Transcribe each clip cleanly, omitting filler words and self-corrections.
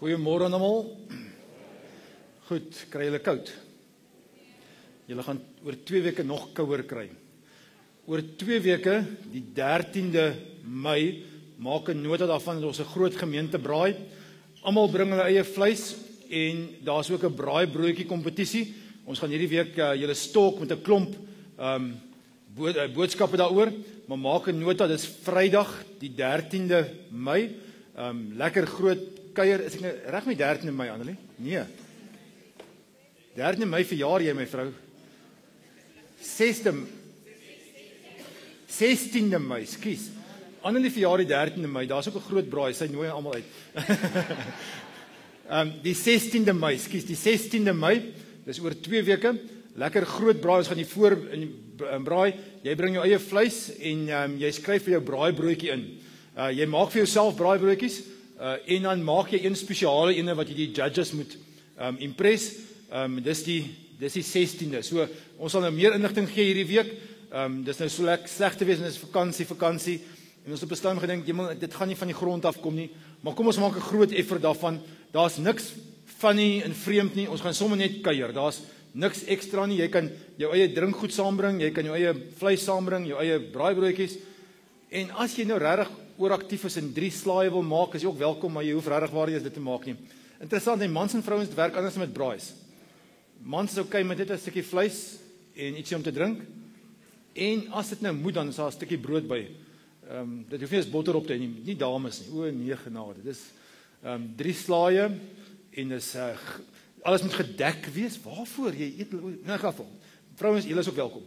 Goeiemôre almal. Goed, kry julle koud? Julle gaan oor 2 weke nog kouer kry. Oor 2 weke, die 13de Mei, maak 'n nota daarvan dat ons 'n groot gemeente braai. Almal bring hulle eie vleis en daar's ook 'n braaibroodjie kompetisie. Ons gaan hierdie week julle stalk met 'n klomp boodskappe daaroor, maar maak 'n nota, dis Vrydag die 13de Mei. Lekker groot kuier. Is ek nou reg met 13de Mei, Annelie? Nee. 13de Mei verjaar jy, my vrou. 16de Mei, skus. Annelie verjaar die 13de Mei. Daar's ook 'n groot braai, sy nooi almal uit. Die 16de Mei, skus, die 16de Mei. Dis oor 2 weke. Lekker groot braai. Ons gaan die voor in die braai. Jy bring jou eie vleis en jy skryf vir jou braaibroodjie in. Jy maak vir jouself braaibroodjies en dan maak jy een spesiale ene wat jy die judges moet impress. Dis die 16de. So ons sal nou meer inligting gee hierdie week. Dis nou so lekker sleg te wees en dis vakansie en ons het besluit gedink dit gaan nie van die grond af kom nie, maar kom ons maak 'n groot effort daarvan. Daar's niks funny en vreemd nie. Ons gaan sommer net kuier. Daar's niks ekstra nie. Jy kan jou eie drinkgoed saambring, jy kan jou eie vleis saambring, jou eie braaibroodjies. En as jy nou regtig ooraktief is en 3 slaaie wil maak, is jy ook welkom, maar jy hoef regtig waar jy dit te maak nie. Interessant, die mans en vrouens werk anders met braais. Mans is okay met net 'n stukkie vleis en ietsie om te drink. En as dit nou moet, dan is daar 'n stukkie brood by. Dit hoef nie eens botter op te hê nie dames nie. O nee, genade. Dis 3 slaaie en dis alles moet gedek wees. Waarvoor jy eet? In 'n geval. Vrouens, julle is ook welkom.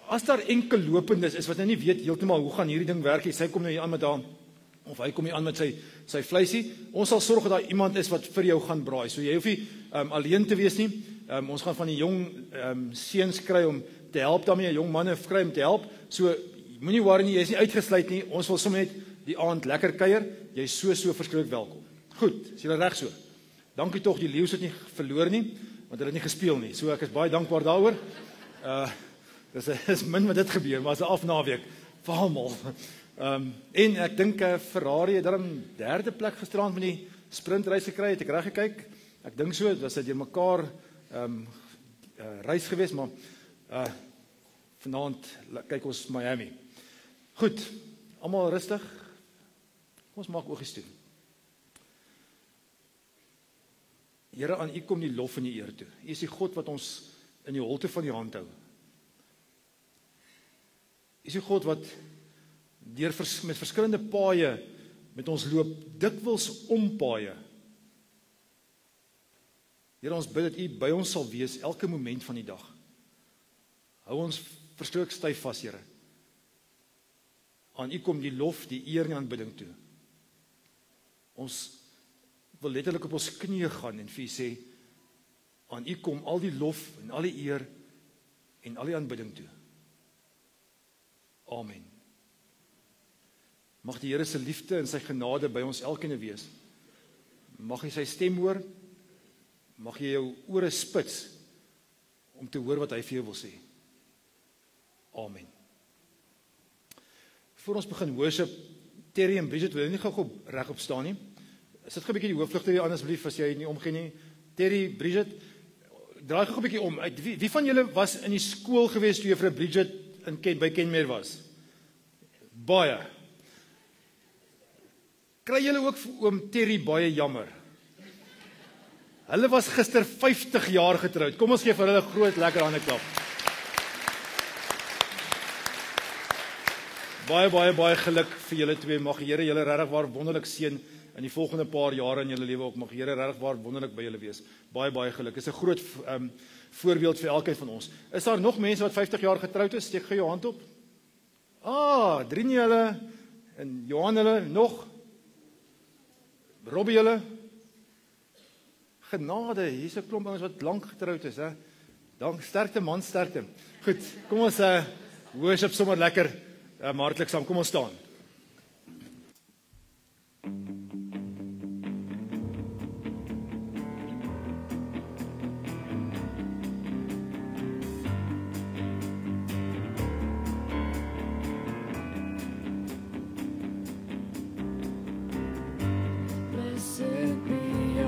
As daar enkel lopendes is wat nou nie weet heeltemal hoe gaan hierdie ding werk nie, sy kom nou hier aan met haar of hy kom hier aan met sy vleisie. Ons sal sorg dat daar iemand is wat vir jou gaan braai. So jy hoef nie alleen te wees nie. Ons gaan van die jong seuns kry om te help daarmee, jong manne kry om te help. So moenie worry nie, jy is nie uitgesluit nie. Ons wil sommer net die aand lekker kuier. Jy is so verskriklik welkom. Goed, is julle reg so? Dankie tog, die leeu's het nie verloor nie, want hulle het nie gespeel nie. So ek is baie dankbaar daaroor. Dis min wat dit gebeur, maar as 'n afnaweek vir almal. En ek dink Ferrari het dan 3de plek gisterand met die sprintreis gekry, het ek reg gekyk? Ek dink so, dit was deur mekaar reis geweest, maar vanaand kyk ons Miami. Goed, almal rustig. Kom ons maak oogies toe. Here, aan U kom die lof en die eer toe. U is die God wat ons in die holte van die hand hou. U is die God wat met verskillende paaie met ons loop, dikwels ompaaie. Here, ons bid dat U by ons sal wees elke moment van die dag. Hou ons verstrook styf vas, Here. Aan U kom die lof, die eer en die aanbidding toe. Ons wil letterlik op ons knieë gaan en vir U sê, aan U kom al die lof en al die eer en al die aanbidding toe. Amen. Mag die Here se liefde en sy genade by ons elkeen wees. Mag jy sy stem hoor, mag jy jou ore spits om te hoor wat hy vir jou wil sê. Amen. Voor ons begin worship, Terry en Bridget, wil jy nie gou regop staan nie? Sit gou 'n bietjie die hoofligte weer aan asseblief as jy nie omgee nie. Terry, Bridget, draai gou 'n bietjie om. Wie van julle was in die skool gewees toe juffrou Bridget by Kenmare was? Baie. Kry julle ook vir oom Terry baie jammer? Hulle was gister 50 jaar getroud. Kom ons gee vir hulle 'n groot lekker hande klap. Baie geluk vir julle twee. Mag die Here julle regtig waar wonderlik seën in die volgende paar jare in julle lewe ook. Mag die Here regtig waar wonderlik by julle wees. Baie geluk. Dis 'n groot voorbeeld vir elkeen van ons. Is daar nog mense wat 50 jaar getroud is? Steek gou jou hand op. Drie julle en Johan hulle nog. Robbie julle. Genade, hier's 'n klomp ouens wat lank getroud is, hè. Dank, sterkte man, sterkte. Goed, kom ons worship sommer lekker hartlik saam. Kom ons staan. Blessed be your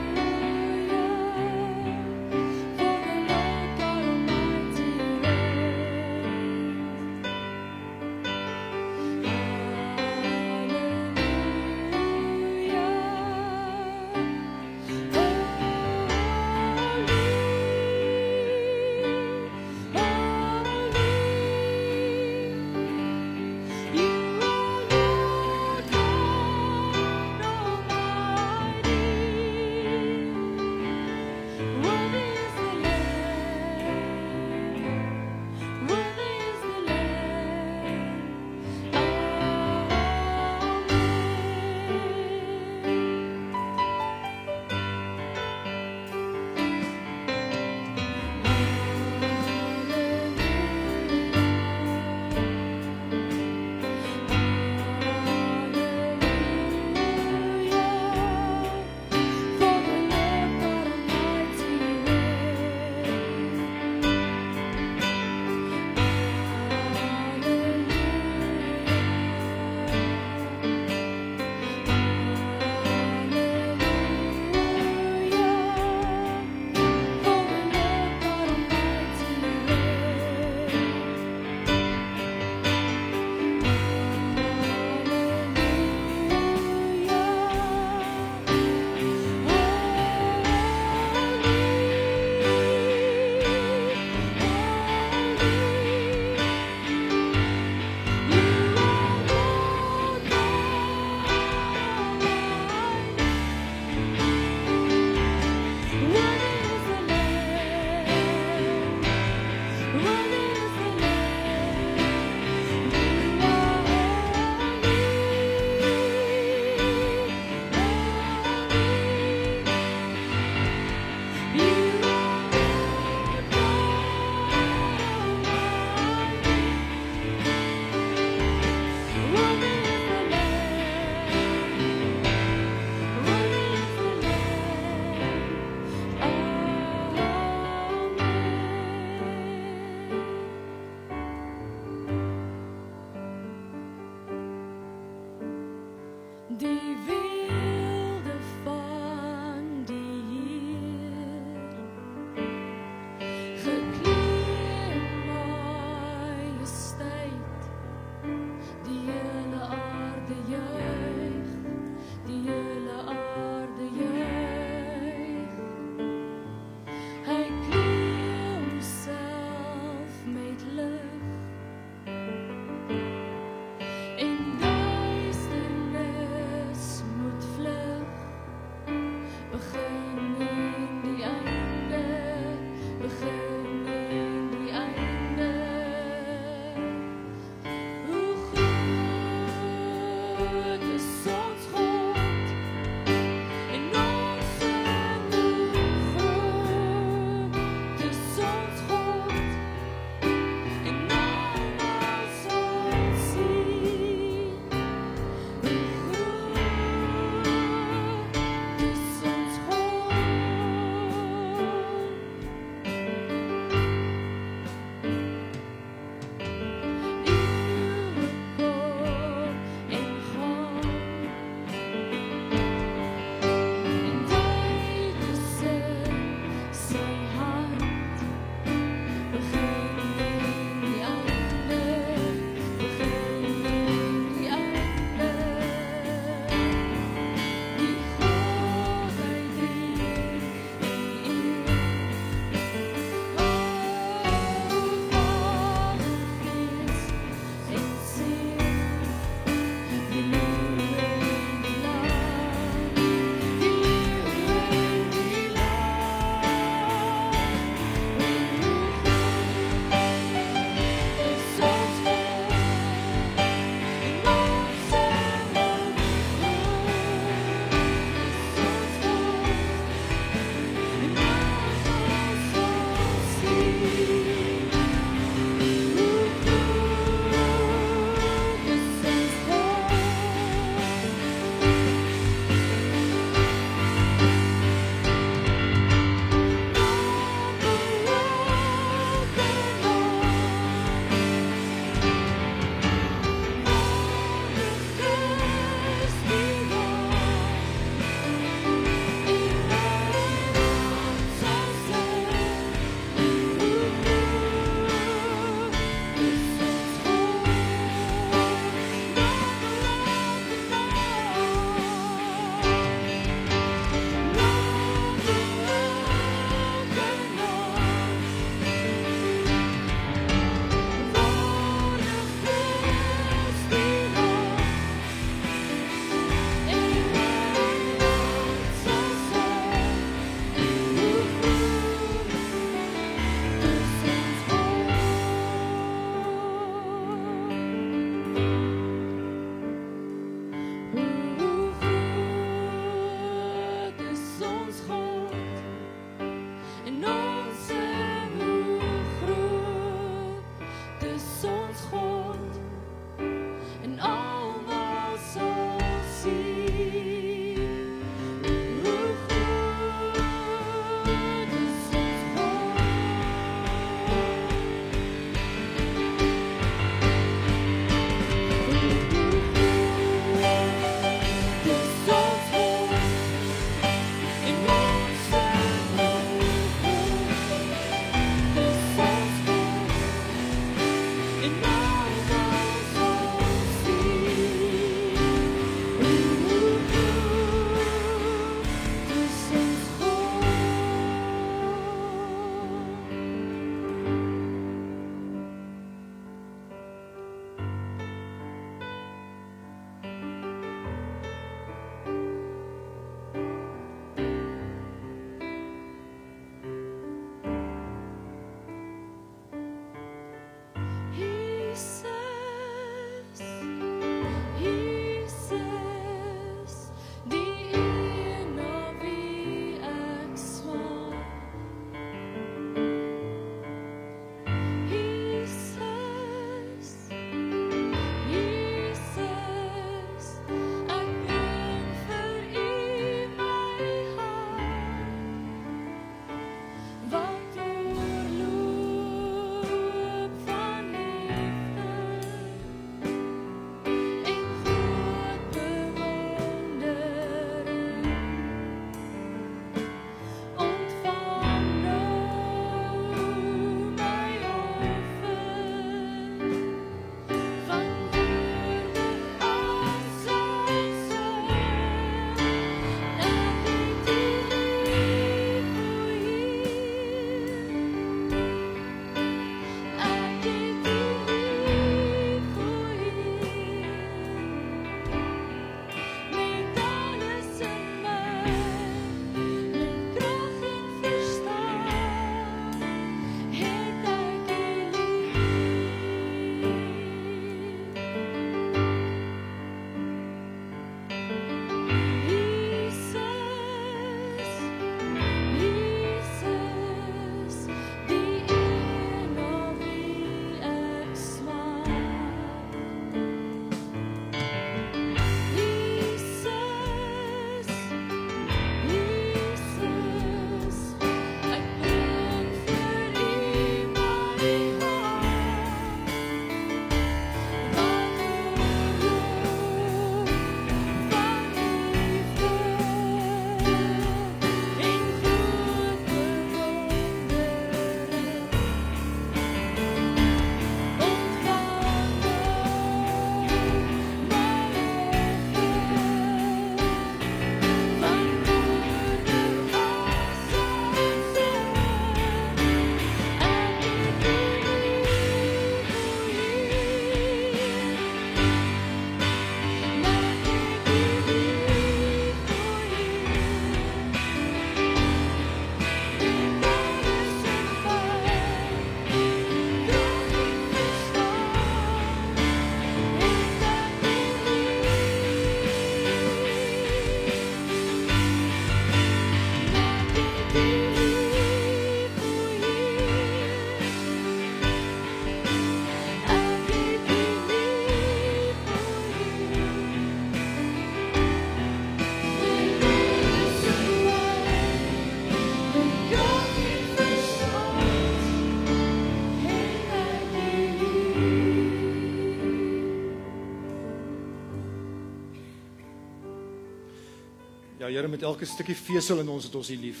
Here, met elke stukkie vesel in ons het ons U lief.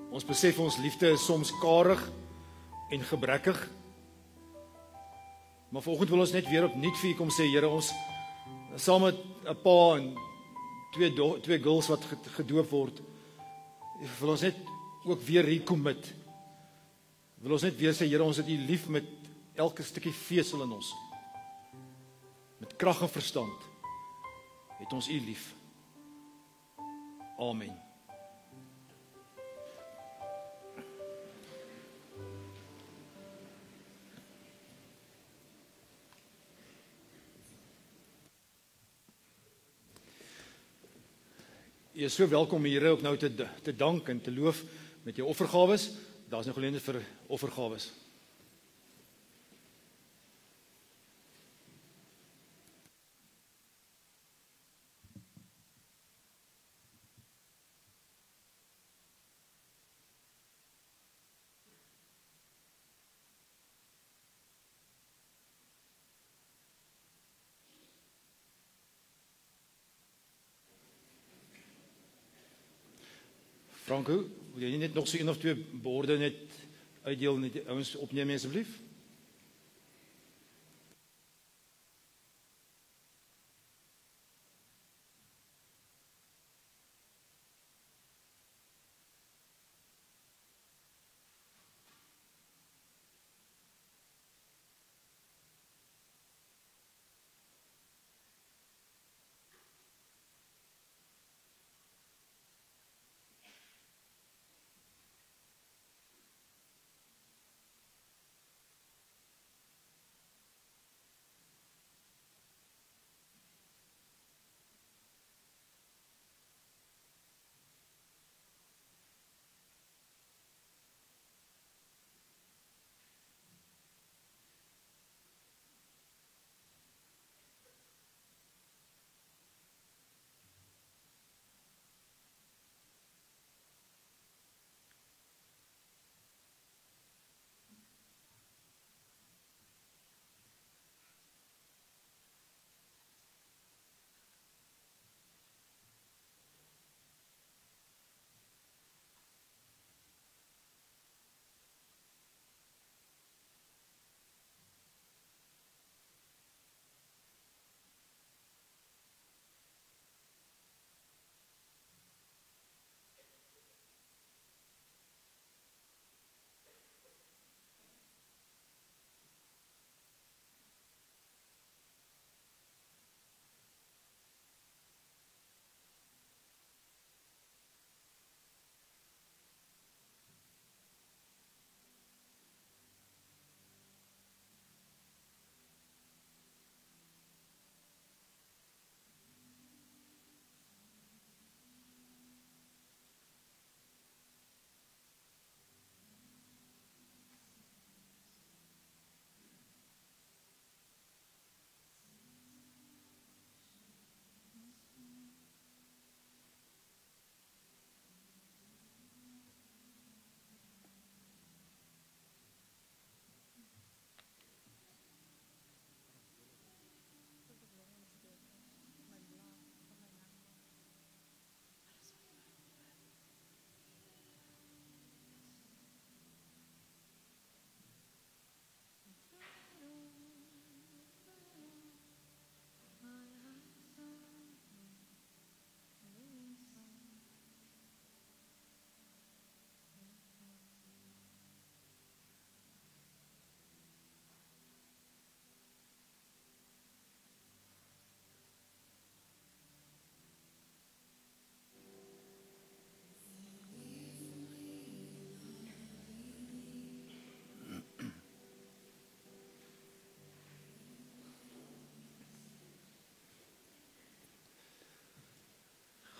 Ons besef ons liefde is soms karig en gebrekkig. Maar vanoggend wil ons net weer opnuut vir U kom sê, Here, ons saam met 'n pa en twee girls wat gedoop word, wil ons net ook weer recommit. Wil ons net weer sê, Here, ons het U lief met elke stukkie vesel in ons. Met krag en verstand het ons U lief. Amen. Jy is so welkom hier ook nou te dank en te loof met jou offergawes. Daar is nog geleentheid vir offergawes. Franco, wil jy net nog so 1 of 2 borde net uitdeel en net ouens opneem asseblief?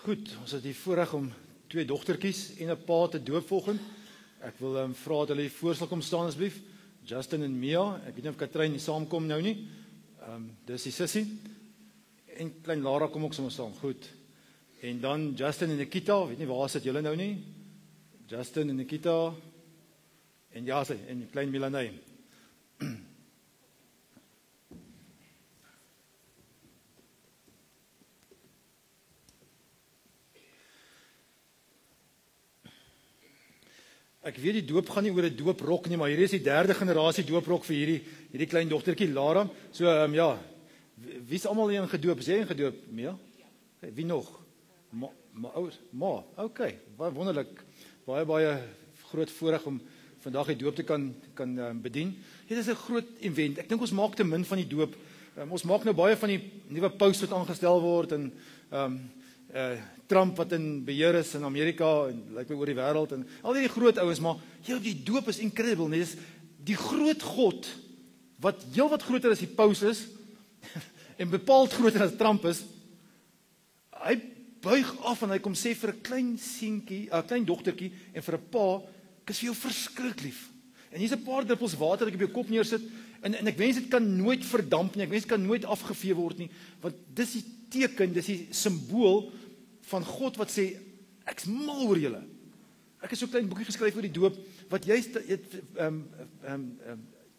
Goed, ons het die voorreg om 2 dogtertjies en 'n pa te doop volgende. Ek wil vra dat hulle voorstel kom staan asseblief. Justin en Mia, ek weet nie of Katrein nie saamkom nou nie. Dis die sussie. En klein Lara kom ook sommer saam. Goed. En dan Justin en Nikita, weet nie waar sit julle nou nie? Justin en Nikita. En ja, en klein Milanay. Ek weet die doop gaan nie oor 'n dooprok nie, maar hierdie is die 3de generasie dooprok vir hierdie klein dogtertjie Lara. So ja, wie's almal hier gedoop? Is jy gedoop? Ja. Okay, wie nog? Ma. Okay, baie wonderlik. Baie groot voorreg om vandag die doop te kan bedien. Dit is 'n groot event. Ek dink ons maak te min van die doop. Ons maak nou baie van die nuwe paus wat aangestel word en Trump wat in beheer is in Amerika en lyk my oor die wêreld en al die groot ouens, maar die doop is incredible, nee, dis die groot God wat heelwat groter as die paus is en bepaald groter as Trump is. Hy buig af en hy kom sê vir 'n klein seentjie, 'n klein dogtertjie en vir 'n pa, ek is vir jou verskriklik lief. En hier's 'n paar druppels water wat ek op jou kop neersit en ek wens dit kan nooit verdamp nie. Ek wens dit kan nooit afgevee word nie, want dis die teken, dis die simbool van God wat sê ek's mal oor julle. Ek het so 'n klein boekie geskryf oor die doop wat juist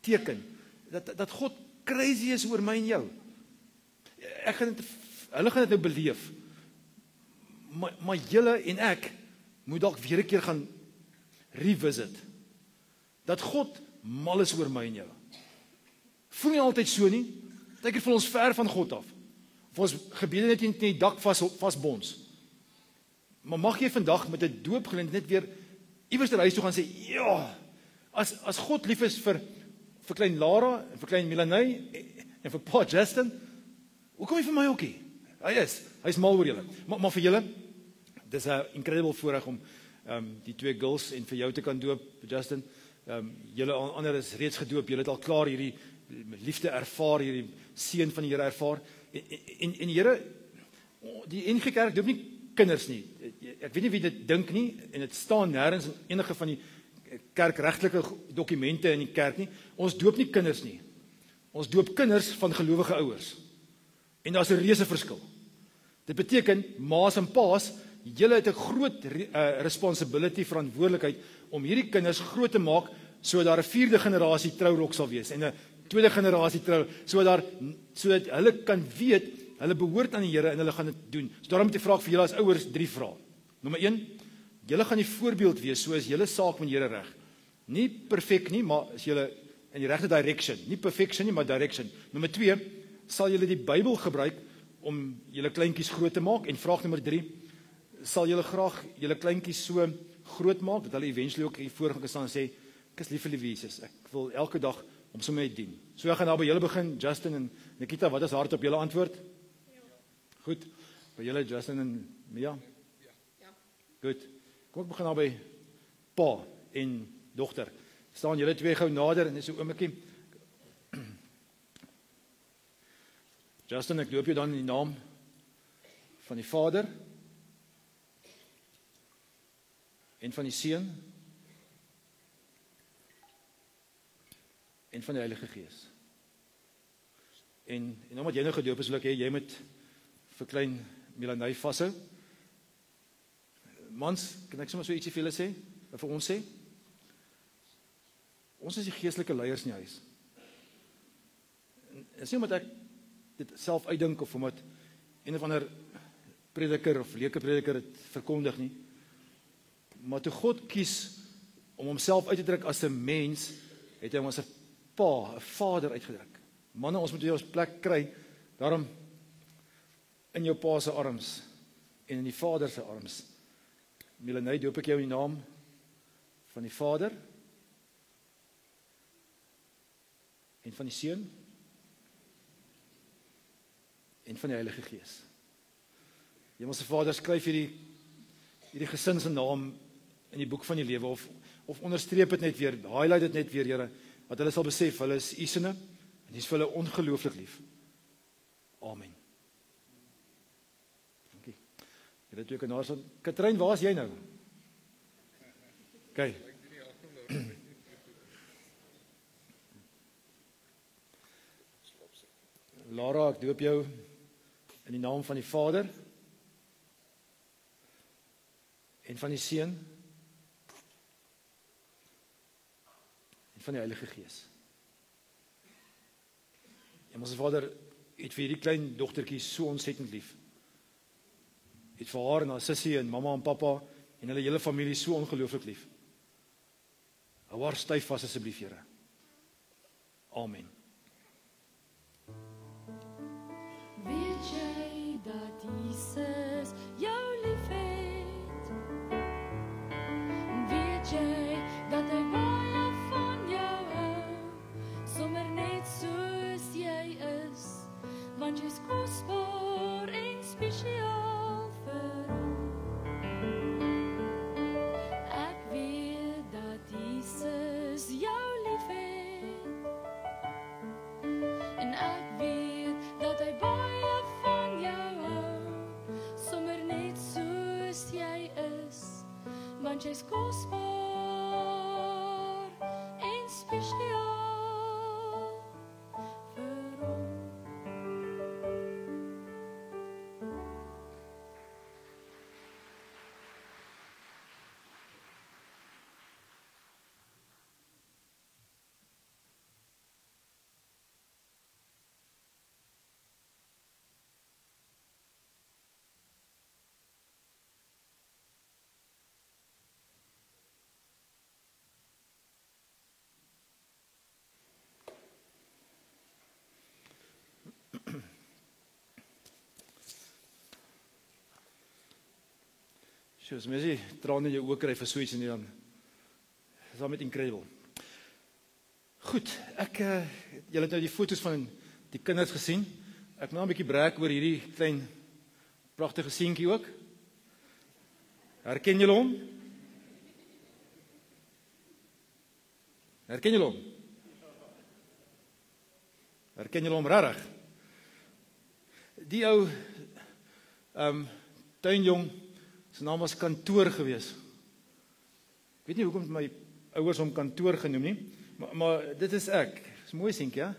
teken dat God crazy is oor my en jou. Hulle gaan dit nou beleef. Maar julle en ek moet dalk weer 'n keer gaan revisit. Dat God mal is oor my en jou. Voel nie altyd so nie. Partykeer voel ons ver van God af. Of ons gebede net in die dak vasbons. Maar mag jy vandag met 'n doopgeleentheid net weer iewers ter huis toe gaan sê, ja, as God lief is vir klein Lara en vir klein Melanie en vir pa Justin, hoekom nie vir my ook nie? Hy's mal oor julle. Maar vir julle, dis 'n incredible voorreg om die 2 girls en vir jou te kan doop, Justin. Julle ander is reeds gedoop, julle het al klaar hierdie liefde ervaar, hierdie seën van die Here ervaar. En die Here, die NG Kerk doop nie kinders nie. Ek weet nie wie dit dink nie, en dit staan nêrens in enige van die kerkregtelike dokumente in die kerk nie. Ons doop nie kinders nie. Ons doop kinders van gelowige ouers. En daar's 'n reuse verskil. Dit beteken, ma's en pa's, julle het 'n groot responsibility, verantwoordelikheid, om hierdie kinders groot te maak, sodat daar 'n 4de generasie trourok sal wees, en 'n 2de generasie trou, sodat hulle kan weet, hulle behoort aan die Here, en hulle gaan dit doen. So daarom moet ek vra vir julle as ouers 3 vrae. Nommer 1, julle gaan die voorbeeld wees, soos julle saak met die Here reg. Nie perfek nie, maar as julle in die regte direction, nie perfection nie, maar direction. Nommer 2, sal julle die Bybel gebruik om julle kleintjies groot te maak, en vraag nommer 3, sal julle graag julle kleintjies so groot maak, dat hulle eventually ook hier voor gaan staan en sê, ek is lief vir die Jesus, ek wil elke dag om so mee dien. So ek gaan nou by julle begin, Justin en Nikita, wat is hard op julle antwoord? Ja. Goed, by julle Justin en Mia? Ja. Goed, kom ek begin nou by pa en dogter. Staan julle 2 gou nader en dis so oomiekie. Justin, ek doop jou dan in die naam van die Vader en van die Seun en van die Heilige Gees. En omdat jy nou gedoop is, wil ek hê jy moet vir klein Melanie vashou. Mans, kan ek sommer so ietsie vir julle sê? Vir ons sê? Ons is die geestelike leiers in die huis. En is nie omdat ek dit self uitdink of omdat een of ander prediker of leuke prediker het verkondig nie. Maar toe God kies om homself uit te druk as 'n mens, het hy hom as 'n pa, 'n vader uitgedruk. Manne, ons moet ons plek kry, daarom in jou pa se arms en in die Vader se arms. Melanie, doop ek jou in die naam van die Vader en van die Seun en van die Heilige Gees. Hemelse Vader, skryf hierdie gesin se naam in die boek van die lewe, of onderstreep dit net weer, highlight dit net weer, Here, dat hulle sal besef, hulle is u sinne, en dis vir hulle ongelooflik lief. Amen. Dankie. Julle twee kanaars, Katrein, waar is jy nou? Kyk. Lara, ek doop jou in die naam van die Vader en van die Seun en van die Heilige Gees. En ons Vader het vir hierdie klein dogtertjie so ontsettend lief. Het vir haar en haar sussie en mamma en pappa en hulle hele familie so ongelooflik lief. Hou haar styf vas asseblief, Here. Amen. Weet jy dat Jesus jou liefhet? Weet jy dat hy baie van jou hou, sommer net soos jy is, want jy's kosbaar en spesiaal vir hom. Ek weet dat Jesus jou liefhet, en ek weet dat hy baie van jou hou, sommer net soos jy is, want jy's kosbaar en spesiaal vir hom. As mens nie trane in jou oë kry vir so iets nie, dan is dit net incredible. Goed, julle het nou die foto's van die kinders gesien. Ek moet nou 'n bietjie brag oor hierdie klein pragtige seentjie ook. Herken julle hom? Herken julle hom? Herken julle hom regtig? Die ou tuinjong, sy naam was Kantoor gewees. Ek weet nie hoekom my ouers hom Kantoor genoem nie, maar dit is ek. Dis mooi seentjie, ja?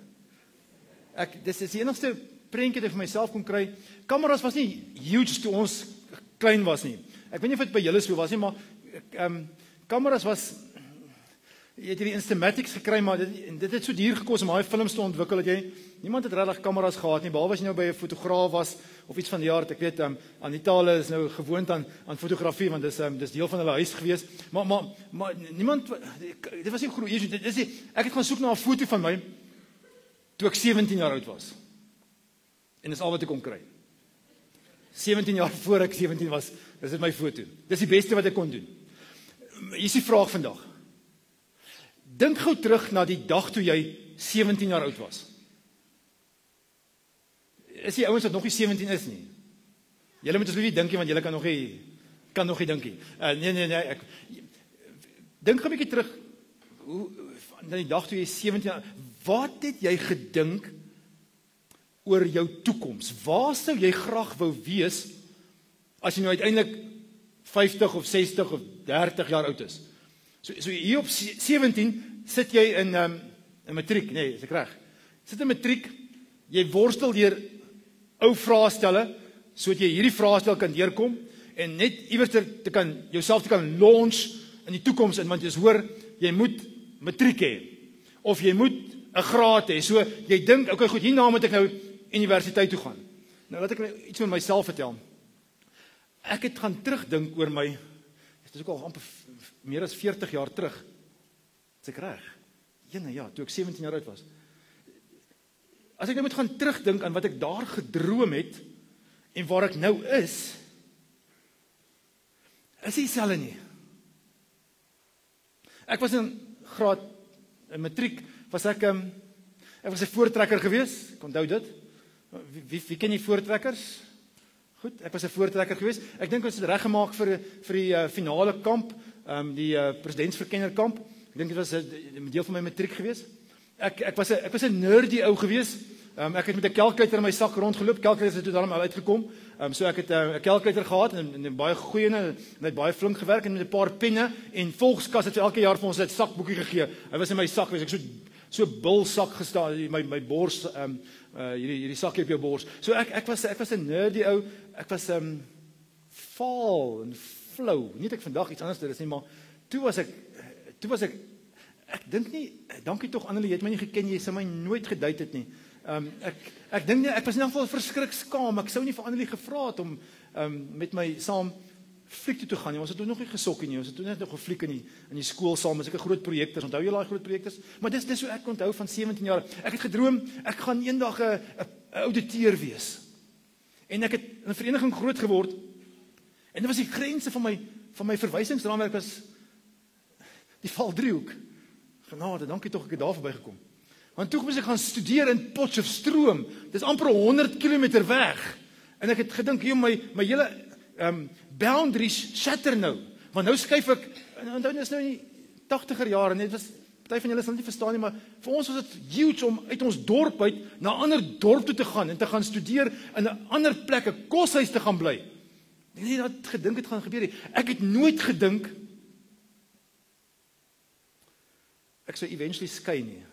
Dis die enigste prentjie wat ek vir myself kon kry. Kameras was nie huge toe ons klein was nie. Ek weet nie of dit by julle so was nie, maar kameras was, jy het hierdie Instamatics gekry, maar dit het so duur gekos om daai films te ontwikkel, dat jy, niemand het regtig kameras gehad nie, behalwe as jy nou by 'n fotograaf was, of iets van die aard. Ek weet, Anita is nou gewoond aan fotografie, want dis deel van hulle huis gewees, maar niemand, dit was nie groot, ek het gaan soek na 'n foto van my, toe ek 17 jaar oud was, en dis al wat ek kon kry. 17 jaar voor ek 17 was, dis dit my foto. Dis die beste wat ek kon doen. Hier is die vraag vandag. Dink gou terug na die dag toe jy 17 jaar oud was. Is die ouens wat nog nie 17 is nie? Julle moet asseblief dink, want julle kan nog nie dink nie. Nee, dink gou 'n bietjie terug na die dag toe jy 17 jaar, wat het jy gedink oor jou toekoms? Waar sou jy graag wou wees as jy nou uiteindelik 50 of 60 of 30 jaar oud is? So hier op 17 sit jy in matriek, nee, is ek reg? Sit in matriek, jy worstel deur ou vraestelle, sodat jy hierdie vraestel kan deurkom, en net iewers jouself te kan launch in die toekoms in, want jy hoor, jy moet matriek hê, of jy moet 'n graad hê, so jy dink, okay goed, hierna moet ek nou universiteit toe gaan. Nou laat ek iets met myself vertel. Ek het gaan terugdink oor my, dit is ook al amper meer as 40 jaar terug, is ek reg? Ja, toe ek 17 jaar oud was. As ek nou moet gaan terugdink aan wat ek daar gedroom het, en waar ek nou is dieselfde nie. Ek was in matriek, was ek was 'n voortrekker gewees, ek onthou dit. Wie ken die voortrekkers? Goed, ek was 'n voortrekker gewees. Ek dink ons het reggemaak vir die finale kamp, die presidentsverkennerkamp. Ek dink dit was 'n deel van my matriek gewees. Ek was 'n nerdy ou gewees. Ek het met 'n calculator in my sak rondgeloop. Calculator het toe daarom uitgekom. So ek het 'n calculator gehad en baie goeie en het baie flink gewerk en met 'n paar penne en volkskas het elke jaar vir ons 'n sakboekie gegee. Hy was in my sak, ek so bulsak gestaan, my bors, hierdie sakkie op jou bors. So ek was 'n nerdy ou. Ek was vaal en flou. Nie dat ek vandag iets anders is nie, maar toe was ek dink nie, dankie tog Annelie, jy het my nie geken, jy sou my nooit gedate het nie. Ek dink nie, ek was in ieder geval verskrik skaam. Ek sou nie vir Annelie gevra het om met my saam fliek toe te gaan nie. Ons het nog nie gesokkie nie. Ons het net nog gefliek in die skool saam met sulke groot projektors. Onthou julle daai groot projektors? Maar dis hoe ek onthou van 17 jaar. Ek het gedroom ek gaan eendag 'n ouditeur wees. En ek het in 'n vereniging groot geword. En dit was die grense van my verwysingsraamwerk was die valdriehoek. Genade, dankie tog ek het daar verbygekom. Want toe moes ek gaan studeer in Potchefstroom. Dis amper 100 km weg. En ek het gedink, hier my hele boundaries shatter nou. Want nou skuif ek, en nou is nou in die 80er jare, net was party van julle sal nie verstaan nie, maar vir ons was dit huge om uit ons dorp uit na 'n ander dorp toe te gaan en te gaan studeer in 'n ander plek, 'n koshuis te gaan bly. Ek het nie dat gedink het gaan gebeur nie. Ek het nooit gedink ek sou eventually skei nie.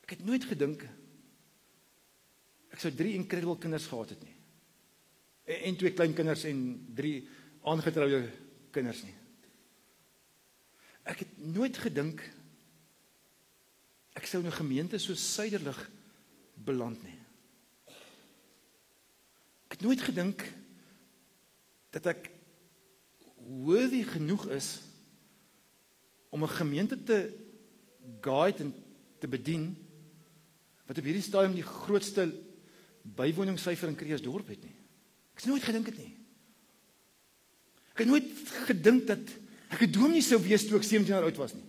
Ek het nooit gedink ek sou 3 incredible kinders gehad het nie. En 2 kleinkinders en 3 aangetroude kinders nie. Ek het nooit gedink ek sou in 'n gemeente so Suiderlig beland nie. Ek het nooit gedink dat ek worthy genoeg is om 'n gemeente te guide en te bedien wat op hierdie stadium die grootste bywoningssyfer in Kreersdorp het nie. Ek het nooit gedink dit nie. Ek het nooit gedink dat ek 'n dominee sou wees toe ek 17 jaar oud was nie.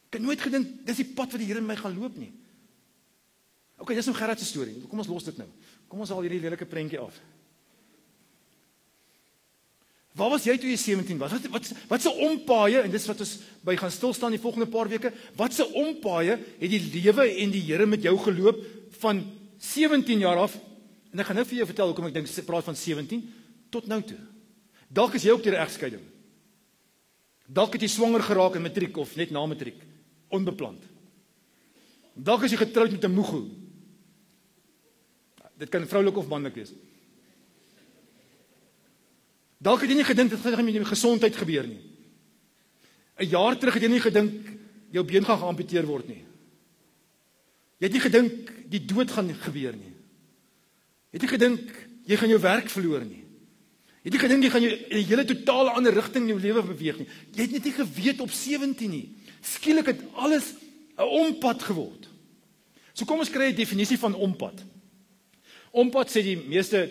Ek het nooit gedink dis die pad wat die Here met my gaan loop nie. OK, dis nou Gerard se storie. Kom ons los dit nou. Kom ons haal hierdie lelike prentjie af. Waar was jy toe jy 17 was? Wat se ompaaie, en dis wat ons by gaan stil staan die volgende paar weke, wat se ompaaie het die lewe en die Here met jou geloop van 17 jaar af? En ek gaan nou vir jou vertel hoekom ek dink praat van 17 tot nou toe. Dalk is jy ook deur 'n egskeiding. Dalk het jy swanger geraak in matriek of net na matriek, onbepland. Dalk is jy getroud met 'n moego. Dit kan vroulik of manlik wees. Dalk het jy nie gedink dit gaan met jou gesondheid gebeur nie. 'n jaar terug het jy nie gedink jou been gaan geamputeer word nie. Jy het nie gedink die dood gaan gebeur nie. Jy het nie gedink jy gaan jou werk verloor nie. Jy het nie gedink jy gaan in 'n hele totale ander rigting in jou lewe beweeg nie. Jy het net nie geweet op 17 nie. Skielik het alles 'n ompad geword. So kom ons kry 'n definisie van ompad. Ompad sê die meeste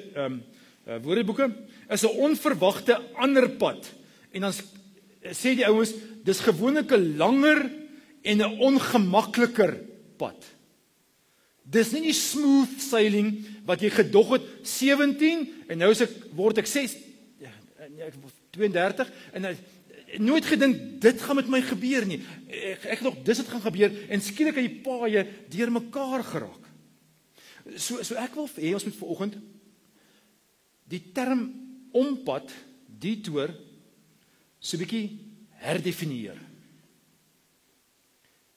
woordeboeke is 'n onverwagte ander pad. En dan sê die ouens dis gewoonlik 'n langer en 'n ongemakliker pad. Dis nie die smooth sailing wat jy gedog het 17 en nou word ek 32 en nooit gedink dit gaan met my gebeur nie. Ek dink dis het gaan gebeur en skielik het die paaie deur mekaar geraak. So ek wil hê ons moet vanoggend die term ompad, detour, so 'n bietjie herdefinieer.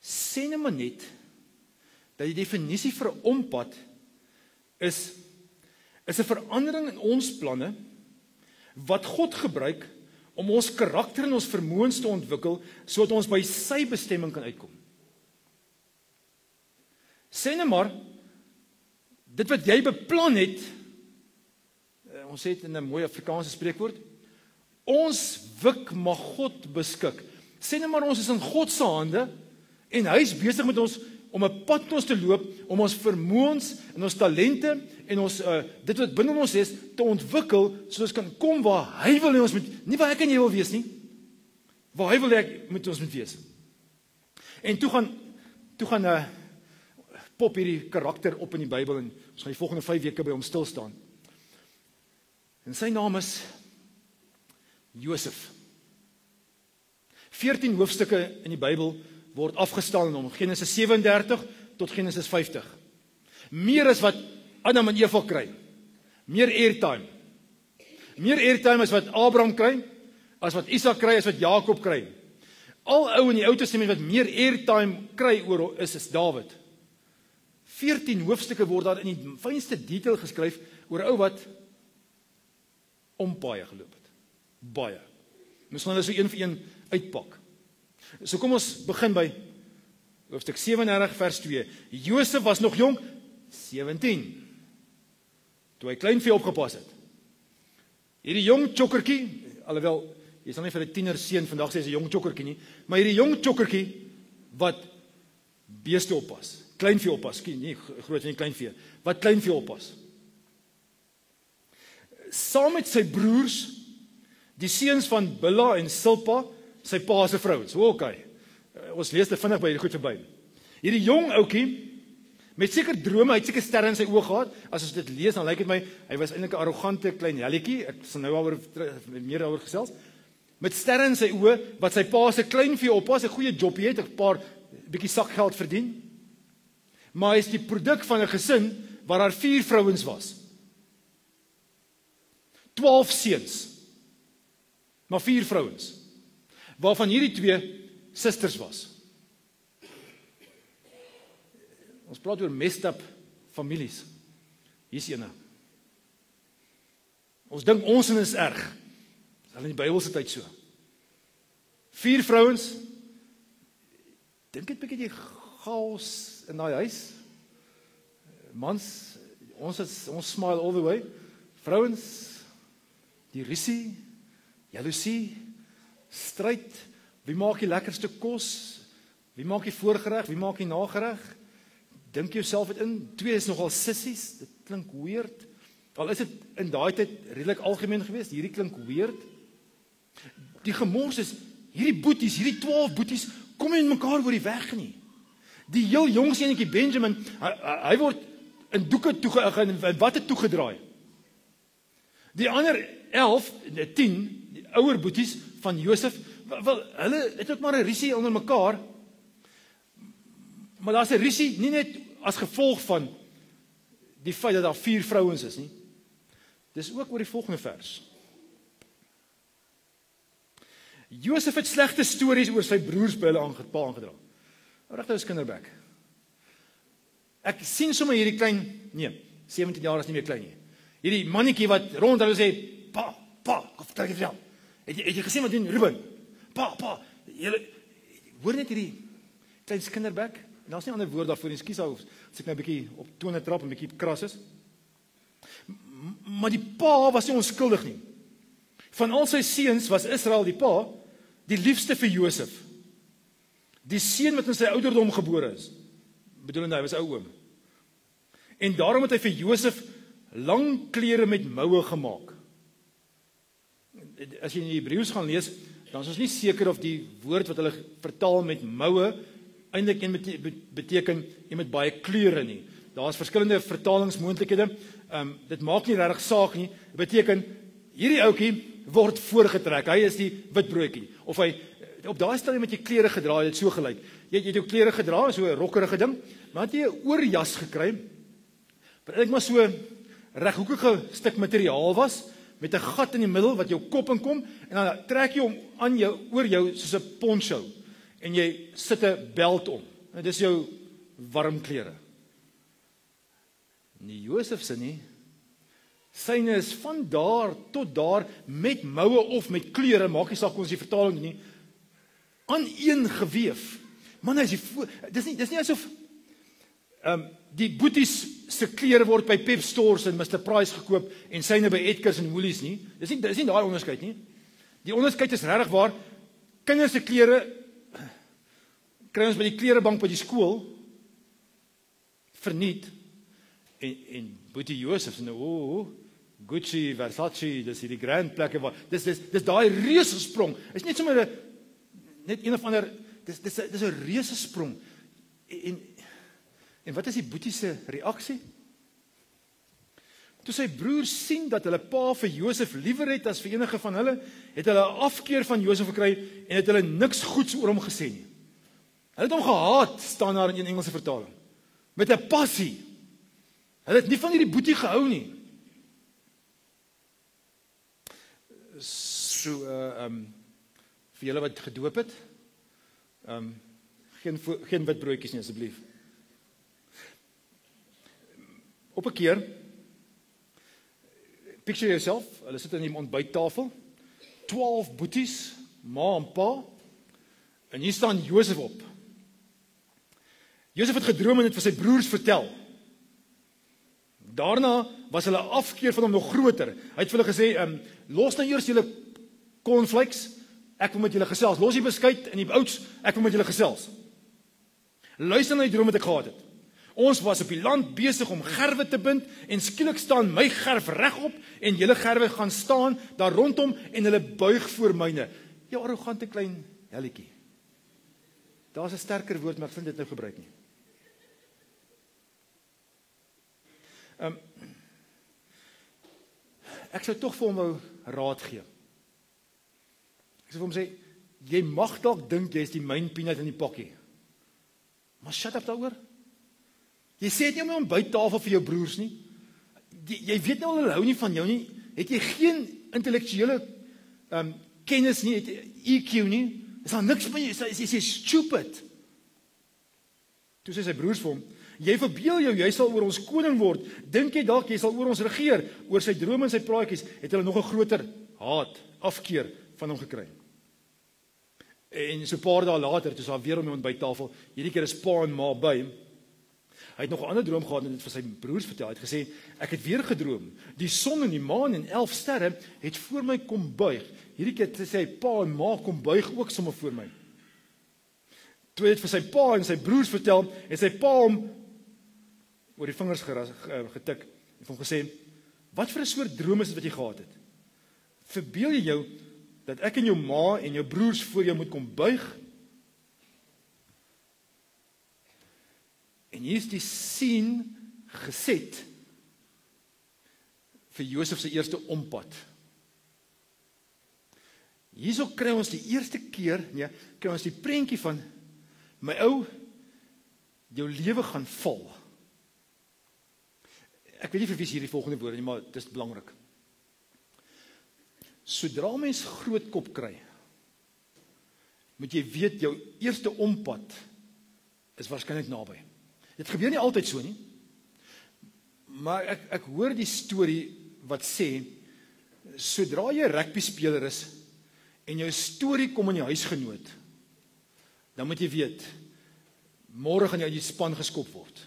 Sê nou maar net dat die definisie vir 'n ompad is 'n verandering in ons planne wat God gebruik om ons karakter en ons vermoëns te ontwikkel sodat ons by sy bestemming kan uitkom. Sê nou maar dit wat jy beplan het, ons sê dit in 'n mooi Afrikaanse spreekwoord, ons wik mag God beskik. Sê nou maar ons is in God se hande en hy is besig met ons om 'n pad met ons te loop, om ons vermoëns en ons talente en ons dit wat binne ons is te ontwikkel sodat ons kan kom waar hy wil hê ons moet, nie waar ek en jy wil wees nie, waar hy wil hê moet ons moet wees. En toe gaan pop hierdie karakter op in die Bybel en ons gaan die volgende 5 weke by hom stil staan. En sy naam is Josef. 14 hoofstukke in die Bybel word afgestaan om Genesis 37 tot Genesis 50. Meer as wat Adam en Eva kry. Meer airtime. Meer airtime as wat Abraham kry, as wat Isak kry, as wat Jakob kry. Al ou in die Ou Testament wat meer airtime kry oor is Dawid. 14 hoofstukke word daar in die fynste detail geskryf oor 'n ou wat ompaaie geloop het. Baie. Ons gaan hulle so een vir een uitpak. So kom ons begin by hoofstuk 37 vers 2. Josef was nog jonk, 17. toe hy kleinvee opgepas het. Hierdie jong chokkertjie, alhoewel jy sal nie vir 'n tienerseun vandag sê hy's 'n jong chokkertjie nie, maar hierdie jong chokkertjie wat beeste oppas, kleinvee oppas, nie groot nie, kleinvee, wat kleinvee oppas. Saam met sy broers, die seuns van Billa en Silpa, sy pa se vrouens. Okay. Ons lees dit vinnig by hierdie goed verby. Hierdie jong ouetjie met seker drome, hy het seker sterre in sy oë gehad. As ons dit lees, dan lyk dit my hy was eintlik 'n arrogante klein helletjie. Ek sal nou meer daaroor gesels. Met sterre in sy oë wat sy pa se kleinvee oppas, 'n goeie job het, 'n paar bietjie sakgeld verdien. Maar hy is die produk van 'n gesin waar daar 4 vrouens was. 12 seuns. Maar 4 vrouens. Waarvan hierdie 2 susters was. Ons praat oor messed up families. Hier's eene. Ons dink ons is erg. Dis al in die Bybelse tyd so. 4 vrouens. Dink dit bietjie die chaos in daai huis. Mans, ons smile all the way. Vrouens, die rusie, jaloesie, stryd, wie maak die lekkerste kos? Wie maak die voorgereg? Wie maak die nagereg? Dink jouself dit in. 2 is nogal sissies. Dit klink weird. Al is dit in daai tyd redelik algemeen geweest, hierdie klink weird. Die gemors is hierdie boeties, hierdie 12 boeties kom nie mekaar oor die weg nie. Die heel jong seentjie Benjamin, hy word in doeke in watte toegedraai. Die ander 11, 10, die ouer boeties van Josef, wel hulle het ook maar 'n risie onder mekaar. Maar daar's 'n risie nie net as gevolg van die feit dat daar 4 vrouens is nie. Dis ook oor die volgende vers. Josef het slegte stories oor sy broers by hulle aangedra. Regtig is kinderbek. Ek sien sommer hierdie klein, 17 jaar is nie meer klein nie. Hierdie mannetjie wat rond hulle sê, pa, kom vertel ek vir jou. Het jy gesien wat doen Ruben? Pa, julle hoor net hierdie klein kinderbek? En daar's nie ander woord daarvoor nie. Ekskuus as ek nou 'n bietjie op tone trap en 'n bietjie kras is. Maar die pa was nie onskuldig nie. Van al sy seuns was Israel die pa die liefste vir Josef. Die seun wat in sy ouderdom gebore is. Bedoelende hy was ou oom. En daarom het hy vir Josef lang klere met moue gemaak. As jy in die Hebreëus gaan lees, dan is ons nie seker of die woord wat hulle vertaal met moue eintlik beteken jy met baie kleure nie. Daar's verskillende vertalingsmoontlikhede. Dit maak nie regtig saak nie. Dit beteken hierdie ouetjie word voorgetrek. Hy is die witbroodjie. Of hy op daai stadium met jy klere gedra, het so gelyk. Jy het jou klere gedra, so 'n rokkerige ding, maar het jy 'n oorjas gekry. Wat eintlik maar so reghoekige stuk materiaal was met 'n gat in die middel wat jou kop inkom en dan trek jy hom aan jou oor jou soos 'n poncho en jy sit 'n beld om. En dis jou warm klere. Nie Josef se nie. Syne is van daar tot daar met moue of met kleure, maak nie saak hoe ons die vertaling nie, aan een geweef. Man, dis nie asof die boeties se klere word by Pep Stores en Mr Price gekoop en syne by Edgars en Woolies nie. Dis nie daai onderskeid nie. Die onderskeid is regtig waar. Kinders se klere kry ons by die klerebank by die skool verniet en boetie Josef nou Gucci, Versace, dis hierdie grand plekke waar dis daai reuse sprong. Is net sommer net een of ander dis 'n reuse sprong. En wat is die boetie se reaksie? Toe sy broers sien dat hulle pa vir Josef liewer het as vir enige van hulle, het hulle 'n afkeer van Josef gekry en het hulle niks goeds oor hom gesê nie. Hulle het hom gehaat, staan daar in 'n Engelse vertaling. Met 'n passie. Hulle het nie van hierdie boetie gehou nie. So vir julle wat gedoop het, geen witbroodjies nie asseblief. Op 'n keer, picture yourself, hulle sit aan die ontbyttafel, 12 boeties, ma en pa, en hier staan Josef op. Josef het gedroom en het vir sy broers vertel. Daarna was hulle afkeer van hom nog groter. Hy het vir hulle gesê, los nou eers julle cornflakes, ek wil met julle gesels. Los die beskuit en die oats, ek wil met julle gesels. Luister na die droom wat ek gehad het. Ons was op die land besig om gerwe te bind en skielik staan my gerf regop en julle gerwe gaan staan daar rondom en hulle buig voor myne. Ja, arrogante klein helletjie. Daar's 'n sterker woord, maar ek vind dit nou gebruik nie. Ek sou tog vir hom wou raad gee. Ek sou vir hom sê, jy mag dalk dink jy is die main peanut in die pakkie. Maar shut up daaroor. Jy sê dit nie om 'n ontbyttafel vir jou broers nie. Jy weet nou hulle hou nie van jou nie. Het jy geen intellektuele kennis nie, het jy EQ nie? Is daar niks van jy, jy stupid. Toe sê sy broers vir hom, jy verbeel jou, jy sal oor ons koning word. Dink jy dalk jy sal oor ons regeer? Oor sy drome en sy praatjies het hulle nog 'n groter haat, afkeer van hom gekry. En so 'n paar dae later, toe daar weer om die ontbyttafel, hierdie keer is pa en ma by. Hy het nog 'n ander droom gehad en dit vir sy broers vertel. Hy het gesê, ek het weer gedroom. Die son en die maan en 11 sterre het voor my kom buig. Hierdie keer sê hy, pa en ma kom buig ook sommer voor my. Toe hy dit vir sy pa en sy broers vertel, het sy pa hom oor die vingers getik en hom gesê, wat vir 'n soort droom is dit wat jy gehad het? Verbeel jy jou dat ek en jou ma en jou broers voor jou moet kom buig? En hier is die scene geset vir Josef se eerste ompad. Hierso kry ons die eerste keer, kry ons die prentjie van, my ou, jou lewe gaan val. Ek weet nie vir wie is hierdie volgende woorde nie, maar dit is belangrik. Sodra mens groot kop kry, moet jy weet, jou eerste ompad is waarskynlik naby. Dit gebeur nie altyd so nie, maar ek hoor die storie wat sê, sodra jy rugby speler is, en jou storie kom in jou huisgenoot, dan moet jy weet, môre gaan jy uit die span geskop word.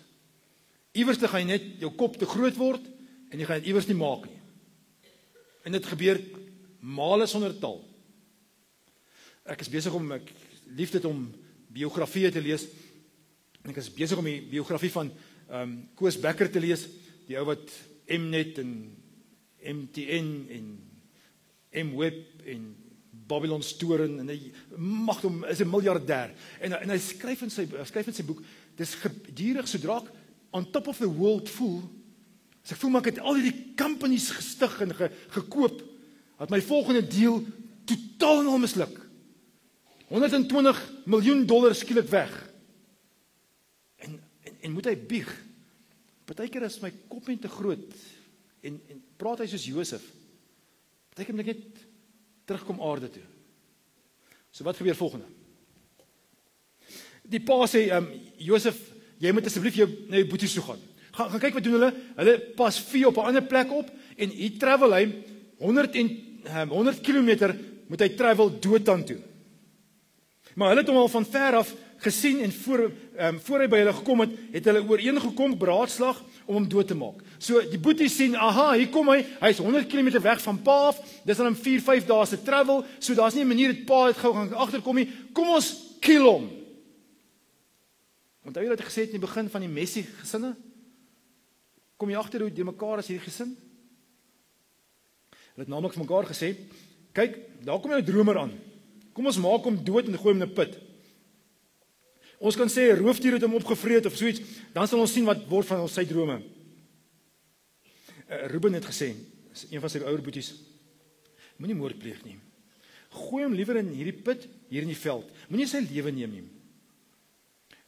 Iewers te gaan jy net jou kop te groot word, en jy gaan dit iewers nie maak nie. En dit gebeur male sonder tal. Ek is besig ek lief dit om biografieë te lees. Ek is besig om die biografie van Koos Becker te lees, die ou wat Mnet en MTN en M-Web en Babylon Toren en hy mag hom is 'n miljardêr. En hy skryf in sy boek, dis gedurig sodra ek on top of the world voel, as ek voel maar ek het al hierdie companies gestig en gekoop, dat my volgende deal totaal en al misluk. $120 miljoen skielik weg. En moet hy bieg. Partykeer is my kop net te groot en praat hy soos Josef. Partykeer moet ek net terugkom aarde toe. So wat gebeur volgende? Die pa sê, Josef, jy moet asseblief na jou boeties toe gaan. Gaan kyk wat doen hulle. Hulle pas vee op 'n ander plek op en hier travel hy 100 kilometer moet hy travel Dothan toe. Maar hulle het hom al van ver af gesien en voor hy by hulle gekom het hulle ooreengekom, beraadslag om hom dood te maak. So die boeties sien, aha, hier kom hy is 100 km weg van pa af, dis dan 4-5 dae se travel, so daar's nie 'n manier dat pa het gou gaan agterkom nie, kom ons kill hom. Want hy het gesê in die begin van die Messi gesinne, kom jy agter hoe die mekaar is hierdie gesin? Hulle het naamlik vir mekaar gesê, kyk, daar kom 'n dromer aan, kom ons maak hom dood en gooi hom in 'n put. Ons kan sê, roofdier het hom opgevreet of so iets, dan sal ons sien wat word van sy drome. Ruben het gesê, een van sy ouer boeties, moenie moord pleeg nie. Gooi hom liewer in hierdie put, hier in die veld. Moenie sy lewe neem nie.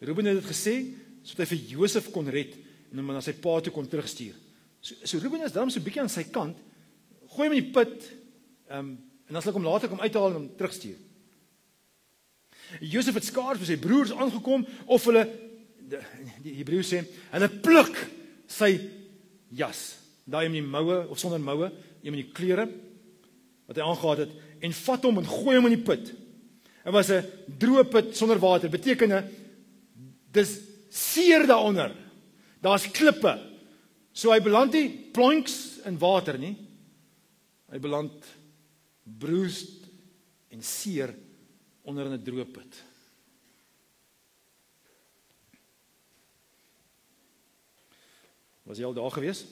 Ruben het dit gesê, sodat hy vir Josef kon red, en hom na sy pa toe kon terugstuur. So Ruben is daarom so 'n bietjie aan sy kant, gooi hom in die put, en dan sal ek hom later kom uithaal en hom terugstuur. Josef het skaars vir sy broers aangekom, of hulle, die Hebreërs sê, hulle pluk sy jas, daai met die moue, of sonder moue, met die klere, wat hy aangehad het, en vat hom en gooi hom in die put. Dit was 'n droë put sonder water, beteken, dis seer daaronder, daar's klippe, So hy beland nie plonks in water nie. Hy beland bruised en seer onder in 'n droë put. Was jy al daar gewees?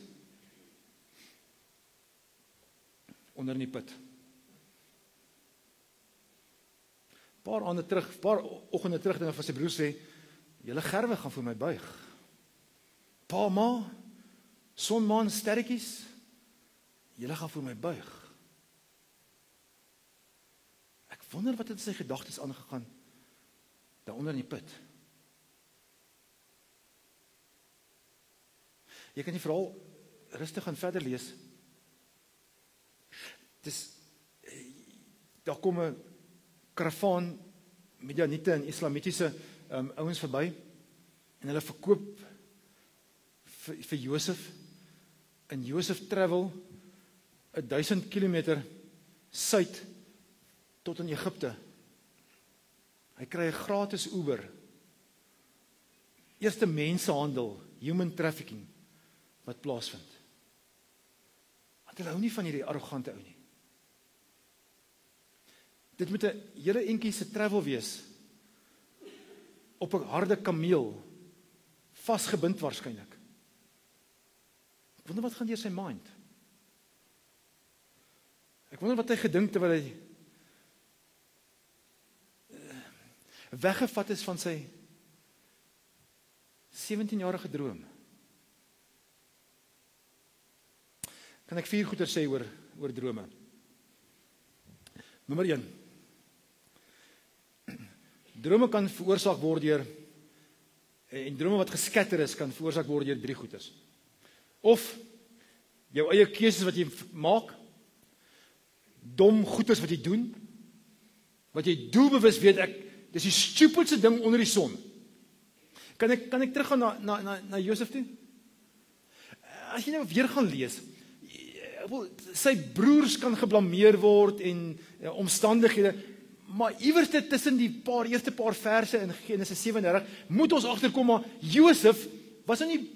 Onder in die put. Paar oggende terug dan van sy broer sê, julle gerwe gaan vir my buig. Pa, ma, son, maan, sterretjies, julle gaan vir my buig. Ek wonder wat het in sy gedagtes aangegaan daaronder in die put. Jy kan die verhaal rustig gaan verder lees. Daar kom 'n karavaan Midianiete en islamitiese ouens verby en hulle verkoop vir Josef. En Josef travel 1000 kilometer suid tot in Egipte. Hy kry 'n gratis Uber. Eerste mensehandel, human trafficking wat plaasvind. Want hulle hou nie van hierdie arrogante ou nie. Dit moet 'n hele entjie se travel wees op 'n harde kameel, vasgebind waarskynlik. Ek wonder wat gaan deur sy mind. Ek wonder wat hy gedink terwyl hy weggevat is van sy 17-jarige droom. Kan ek 4 goeie sê oor drome? Nommer 1. Drome kan veroorsaak word deur, en drome wat geskatter is, kan veroorsaak word deur 3 goedes. Of jou eie keuses wat jy maak, dom goedes wat jy doen, wat jy doelbewus weet, dis die stupidste ding onder die son. Kan ek teruggaan na Josef toe? As jy nou weer gaan lees, sy broers kan geblameer word en omstandighede, maar iewers tussen die eerste paar verse in Genesis 37, moet ons agterkom, maar Josef was nou nie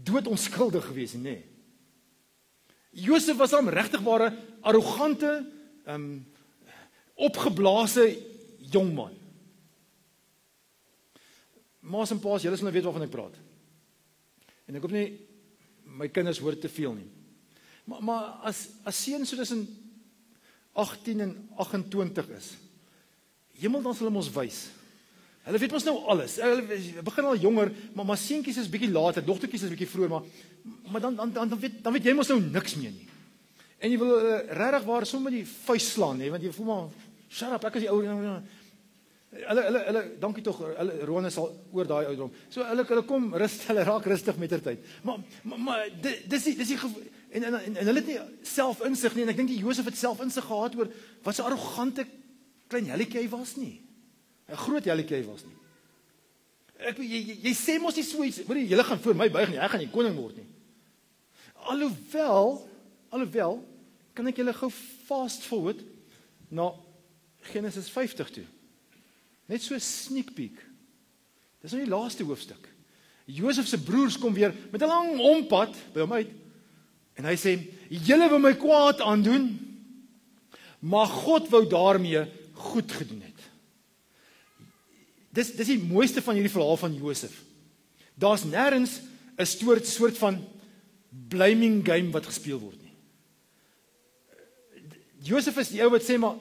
dood onskuldig gewees nie, nee. Josef was dan regtig ware arrogante, opgeblaase jongman. Maas en paas, julle sal nou weet waarvan ek praat. En ek hoop nie my kinders hoor te veel nie. Maar as seuns so tussen 18 en 28 is, hemel dan sal hulle ons wys. Hulle weet ons nou alles. Hulle begin al jonger, maar seentjies is bietjie later, dogtertjies is bietjie vroeër, maar dan weet jy mos nou niks meer nie. En jy wil regtig waar sommer die vuis slaan, want jy voel maar, shut up, ek is die ouer. Hulle dankie tog, Rone sal oor daai ouderdom. So hulle kom rustig, hulle raak rustig met ter tyd. Maar dis die en hulle het nie selfinsig nie, en ek dink die Josef het selfinsig gehad oor wat so arrogante klein helletjie hy was nie. 'n Groot helletjie hy was nie. Jy sê mos nie so iets, hoor jy, julle gaan voor my buig nie, ek gaan nie koning word nie. Alhoewel kan ek julle gou fast forward na Genesis 50 toe. Net so 'n sneak peek. Dis nou die laaste hoofstuk. Josef se broers kom weer met 'n lang ompad by hom uit. En hy sê, julle wil my kwaad aandoen, maar God wou daarmee goed gedoen het. Dis die mooiste van hierdie verhaal van Josef. Daar's nêrens 'n soort van blaming game wat gespeel word nie. Josef is die ou wat sê, maar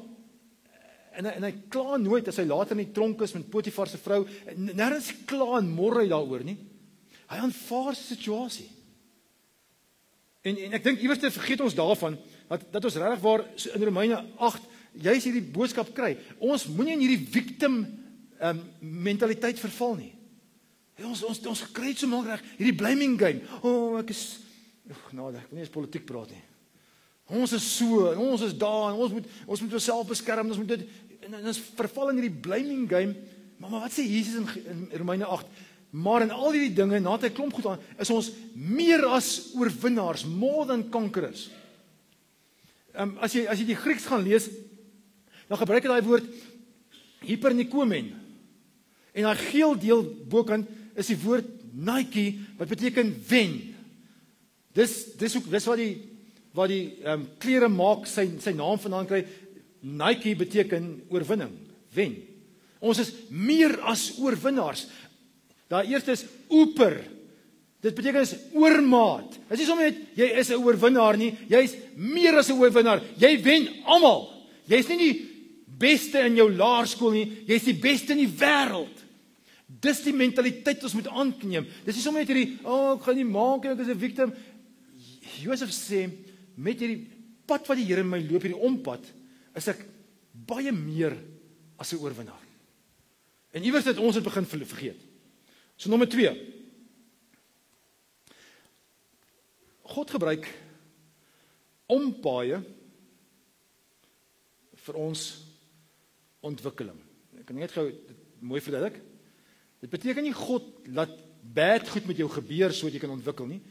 en hy kla nooit as hy later in die tronk is met Potifar se vrou, nêrens kla en mor hy daaroor nie. Hy aanvaar die situasie. En ek dink iewers vergeet ons daarvan, dat ons regtig waar in Romeine 8, juis hierdie boodskap kry. Ons moenie in hierdie victim mentaliteit verval nie. Ons kry dit so maklik reg, hierdie blaming game. Ek is, ek wil nie eens politiek praat nie. Ons is so, en ons is daar, en ons moet onsself beskerm, ons moet dit, en ons verval in hierdie blaming game, maar wat sê Jesus in Romeine 8? Maar in al hierdie dinge, na hy klomp goed aan, is ons meer as oorwinnaars, more than conquerors. As jy die Grieks gaan lees, dan gebruik hy daai woord hypernikomen. En daai geel deel bokant is die woord Nike, wat beteken wen. Dis wat die klere maak sy naam vandaan kry. Nike beteken oorwinning, wen. Ons is meer as oorwinnaars. Daai eerste is oper. Dit beteken is oormaat. Dit is nie sommer net jy is 'n oorwinnaar nie, jy is meer as 'n oorwinnaar. Jy wen almal. Jy is nie die beste in jou laerskool nie, jy is die beste in die wêreld. Dis die mentaliteit ons moet aanneem. Dis nie sommer net hierdie, ek gaan nie maak en ek is 'n victim. Josef sê, met hierdie pad wat die Here in my loop, hierdie ompad, is ek baie meer as 'n oorwinnaar. En iewers het ons dit begin vergeet. So nommer 2. God gebruik ompaaie vir ons ontwikkeling. Ek kan net gou mooi verduidelik. Dit beteken nie God laat bad goed met jou gebeur sodat jy kan ontwikkel nie.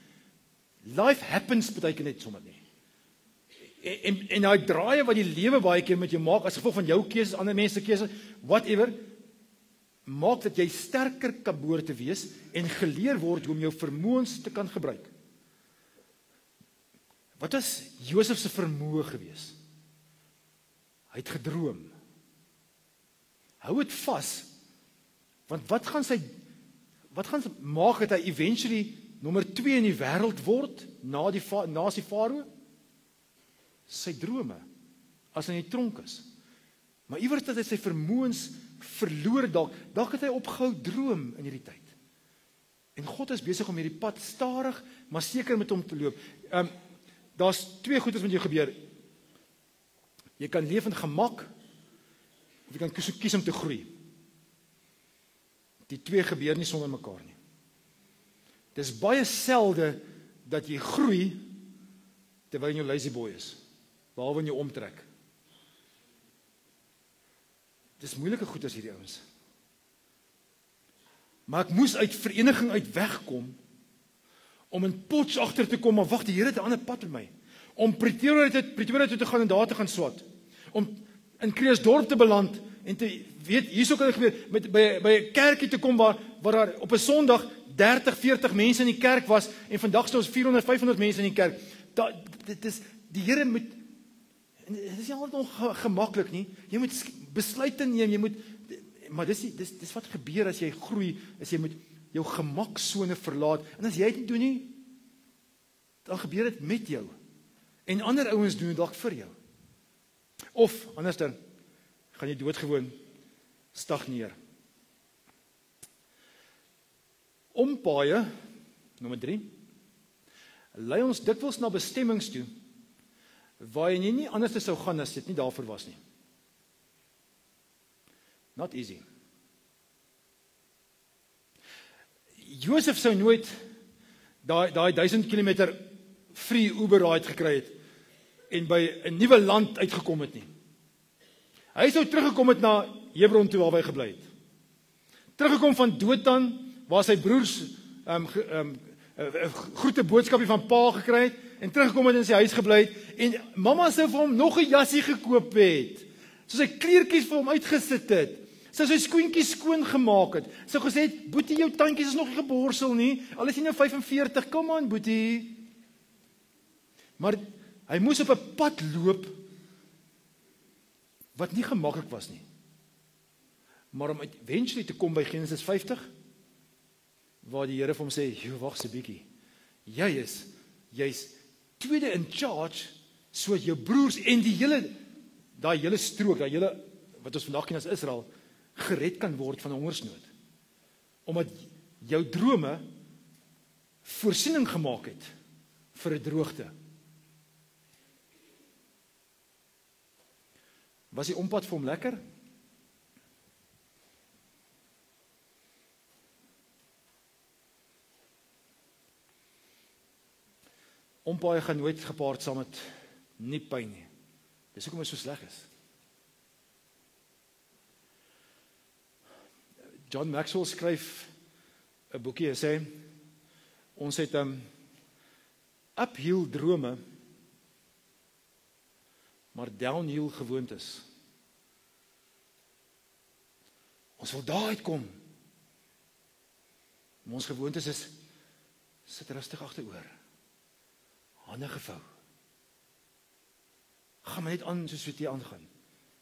Life happens baie net sommer nie. En daai draaie wat die lewe baie keer met jou maak as gevolg van jou keuses, ander mense se keuses, whatever, maak dat jy sterker kan behoort te wees en geleer word hoe om jou vermoëns te kan gebruik. Wat was Josef se vermoë gewees? Hy het gedroom. Hou dit vas. Want wat gaan maak dat hy eventually nommer 2 in die wêreld word na die farao? Sy drome as hy in die tronk is. Maar iewers dat hy sy vermoëns verloor dalk het hy opgehou droom in hierdie tyd. En God is besig om hierdie pad stadig, maar seker met hom te loop. Daar's 2 goeders met jou gebeur. Jy kan leef in gemak of jy kan kies om te groei. Die 2 gebeur nie sonder mekaar nie. Dis baie selde dat jy groei terwyl jy 'n lazy boy is, behalwe in jou omtrek. Dis moeilike goeders hierdie ouens. Maar ek moes uit vereniging uit wegkom om in Potch agter te kom, maar wag, die Here het 'n ander pad met my. Om Pretoria toe te gaan en daar te gaan swat. Om in Kreeusdorp te beland en te weet, hierso kan ek gebeur, by 'n kerkie te kom waar daar op 'n Sondag 30, 40 mense in die kerk was en vandag is ons 400, 500 mense in die kerk. Dit is die Here moet, dit is nie altyd ongemaklik nie. Jy moet besluite neem, maar dis wat gebeur as jy groei, as jy moet jou gemaksone verlaat. En as jy dit nie doen nie, dan gebeur dit met jou. En ander ouens doen dit dalk vir jou. Of anderster, gaan jy doodgewoon stagneer. Ompaaie, nommer 3, lei ons dikwels na bestemmings toe, waar jy nie anders sou gaan as dit nie daarvoor was nie. Not easy. Josef sou nooit daai 1000 kilometer free Uber ride gekry het en by 'n nuwe land uitgekom het nie. Hy sou teruggekom het na Hebron toe waar hy gebly het. Teruggekom van Dothan waar sy broers groete boodskapie van pa gekry het en teruggekom het in sy huis gebly het en mamma sou vir hom nog 'n jassie gekoop het. So sy kleertjies vir hom uitgesit het. Sy skoentjies skoon gemaak het. Sy gesê het, "Boetie, jou tandjies is nog nie geborsel nie. Al is jy nou 45, kom aan, Boetie." Maar hy moes op 'n pad loop wat nie gemaklik was nie. Maar om eventually te kom by Genesis 50, waar die Here vir hom sê, "Jy wag 'n bietjie. Jy's tweede in charge, so jou broers en daai hele strook, daai hele wat ons vandag ken as Israel, gered kan word van 'n hongersnood. Omdat jou drome voorsiening gemaak het vir 'n droogte." Was die ompad vir hom lekker? Ompaaie gaan nooit gepaard saam met nie pyn nie. Dis hoekom dit so sleg is. John Maxwell skryf 'n boekie, hy sê, ons het uphill drome, maar downhill gewoontes. Ons wil daar uitkom. Maar ons gewoontes is, sit rustig agteroor. hande gevou. Gaan maar net aan soos wat jy aangaan.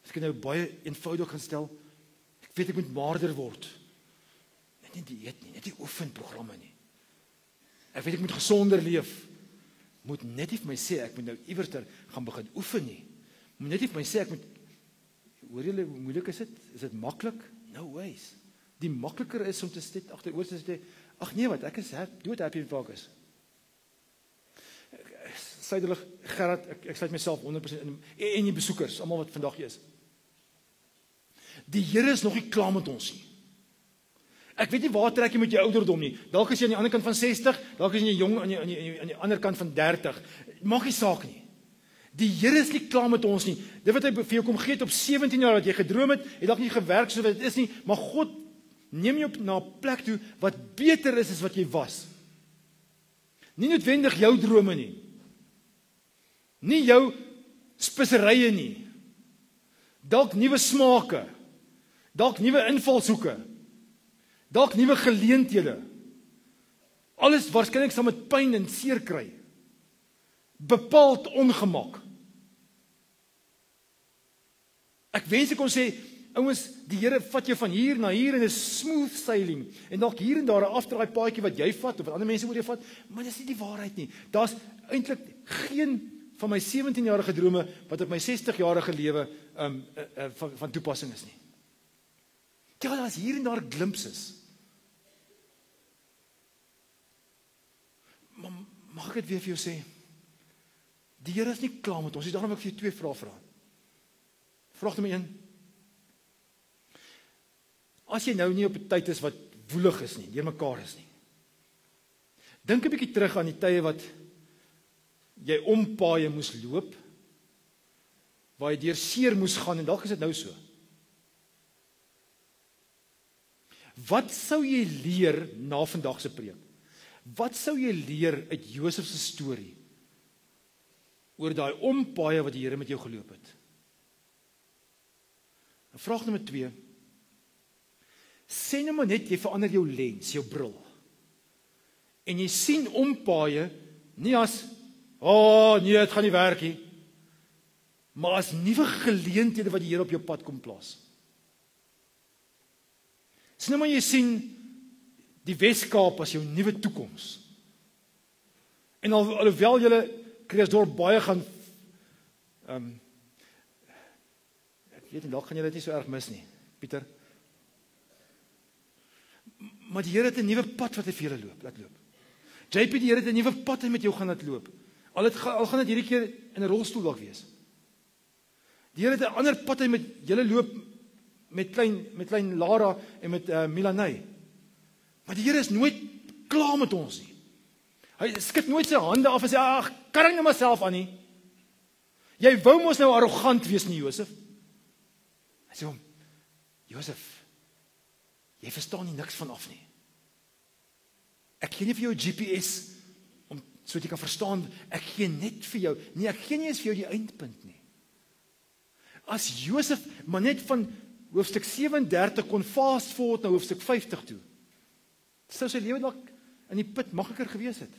As ek nou baie eenvoudig gaan stel, ek weet ek moet maarder word. Net nie dieet nie, net nie oefenprogramme nie. Ek weet ek moet gesonder leef. Moet net nie vir my sê ek moet nou iewerster gaan begin oefen nie. Moet net nie vir my sê ek moet, hoor julle hoe moeilik is dit? Is dit maklik? No ways. Die makliker is om te sit agteroor te sê, ag nee wat, ek is dood happy met waar ek is. Suiderlig, Gerard, ek sluit myself 100% in, en die besoekers, almal wat vandag hier is. Die Here is nog nie klaar met ons nie. Ek weet nie waar trek jy met jou ouderdom nie. Dalk is jy aan die ander kant van 60, dalk is jy jong aan die ander kant van 30. Maak nie saak nie. Die Here is nie klaar met ons nie. Dit wat hy vir jou kom gee het op 17 jaar wat jy gedroom het dalk nie gewerk soos wat dit is nie, maar God neem jou na 'n plek toe wat beter is as wat jy was. Nie noodwendig jou drome nie. Nie jou speserye nie. Dalk nuwe smake. Dalk nuwe invalshoeke. Dalk nuwe geleenthede. Alles waarskynlik saam met pyn en seer kry. Bepaald ongemak. Ek wens ek kon sê, ouens, die Here vat jou van hier na hier en 'n smooth sailing. En dalk hier en daar 'n afdraai paadjie wat jy vat of wat ander mense oor jou vat, maar dis nie die waarheid nie. Daar's eintlik geen van my 17-jarige drome wat op my 60-jarige lewe van toepassing is nie. Ja, daar's hier en daar glimpses. Maar mag ek dit weer vir jou sê? Die Here is nie klaar met ons. Daarom wil ek vir jou 2 vrae vra. Vraag nommer 1. As jy nou nie op 'n tyd is wat woelig is nie, deurmekaar is nie. Dink 'n bietjie terug aan die tye wat jy ompaaie moes loop, waar jy deur seer moes gaan en dalk is dit nou so. Wat sou jy leer na vandag se preek? Wat sou jy leer uit Josef se storie oor daai ompaaie wat die Here met jou geloop het? En vraag nommer 2. Sê nou maar net jy verander jou lens, jou bril. En jy sien ompaaie nie as nee, dit gaan nie werk nie, maar as nuwe geleenthede wat die Here op jou pad kom plaas. Sien nou maar jy sien die Weskaap as jou nuwe toekoms. En alhoewel julle Kreersdorp baie gaan ek weet nie, dalk gaan julle dit nie so erg mis nie, Pieter. Maar die Here het 'n nuwe pad wat hy vir julle laat loop. JP, die Here het 'n nuwe pad met jou gaan laat loop. Al gaan dit hierdie keer in 'n rolstoel dalk wees. Die Here het 'n ander pad met julle loop met klein Lara en met Milanay. Maar die Here is nooit klaar met ons nie. Hy skud nooit sy hande af en sê, ag, kan ek nou myself aan nie. Jy wou mos nou arrogant wees nie, Josef. Hy sê hom, Josef, jy verstaan nie niks van af nie. Ek gee nie vir jou 'n GPS om sodat jy kan verstaan, ek gee net vir jou. Nee, ek gee nie eens vir jou die eindpunt nie. As Josef maar net van hoofstuk 37 kon fast forward na hoofstuk 50 toe, sou sy lewe dalk in die put makliker gewees het.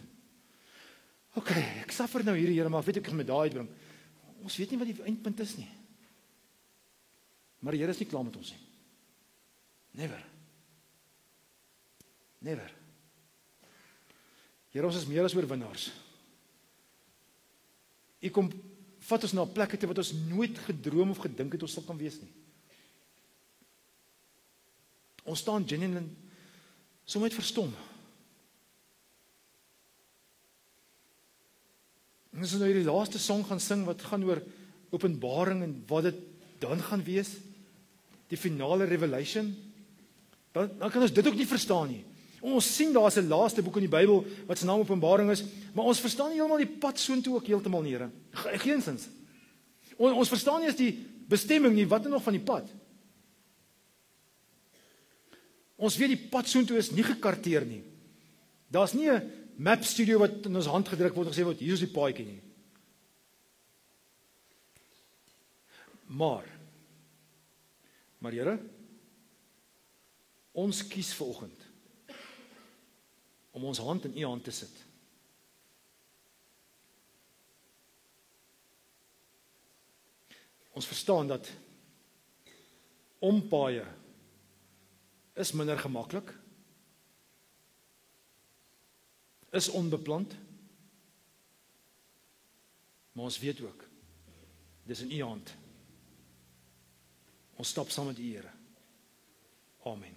OK, ek suffer nou hierdie Here, maar ek weet ek gaan met daai uitbring. Ons weet nie wat die eindpunt is nie. Maar die Here is nie klaar met ons nie. Never. Never. Here, ons is meer as oorwinnaars. U kom vat ons na 'n plek toe wat ons nooit gedroom of gedink het ons sal kan wees nie. Ons staan genuinely sommer verstom. En as ons nou hierdie laaste song gaan sing wat gaan oor openbaring en wat dit dan gaan wees, die finale revelation, dan kan ons dit ook nie verstaan nie. Ons sien daar's 'n laaste boek in die Bybel wat se naam Openbaring is, maar ons verstaan nie heeltemal die pad soontoe ook heeltemal nie, Here. Geensins. Ons verstaan nie eens die bestemming nie, wat is nog van die pad? Ons weet die pad soontoe is nie gekarteer nie. Daar's nie 'n map studio wat in ons hand gedruk word en gesê word hier is die paadjie nie. Maar Here, ons kies vanoggend om ons hand in u hand te sit. Ons verstaan dat ompaaie is minder gemaklik, is onbeplant, maar ons weet ook, dis in U hand. Ons stap saam met U, Here. Amen.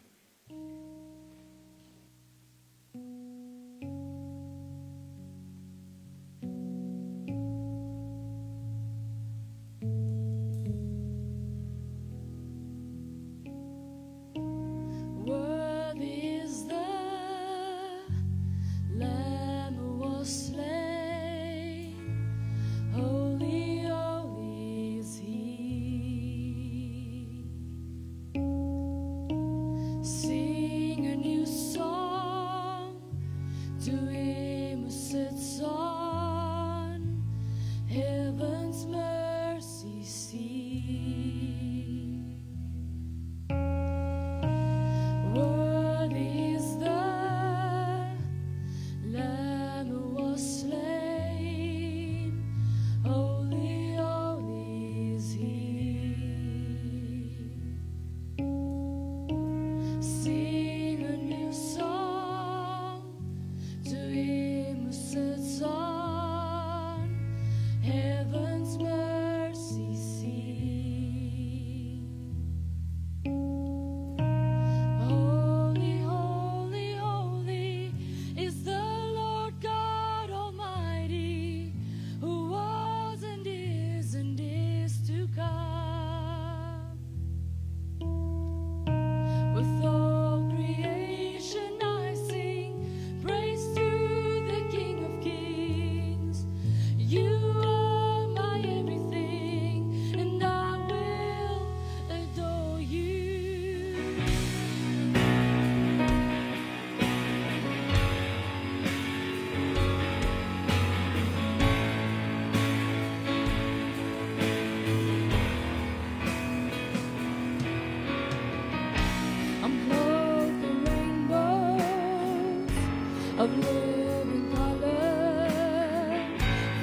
Of living color,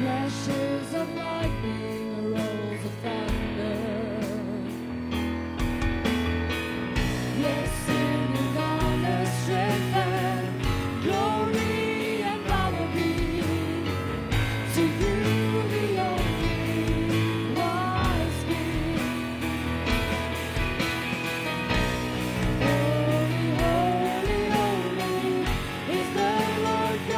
flashes of lightning, rolls of thunder. Blessing and honor, strength and glory and power be to you, the only wise King. Holy, holy, holy is the Lord God.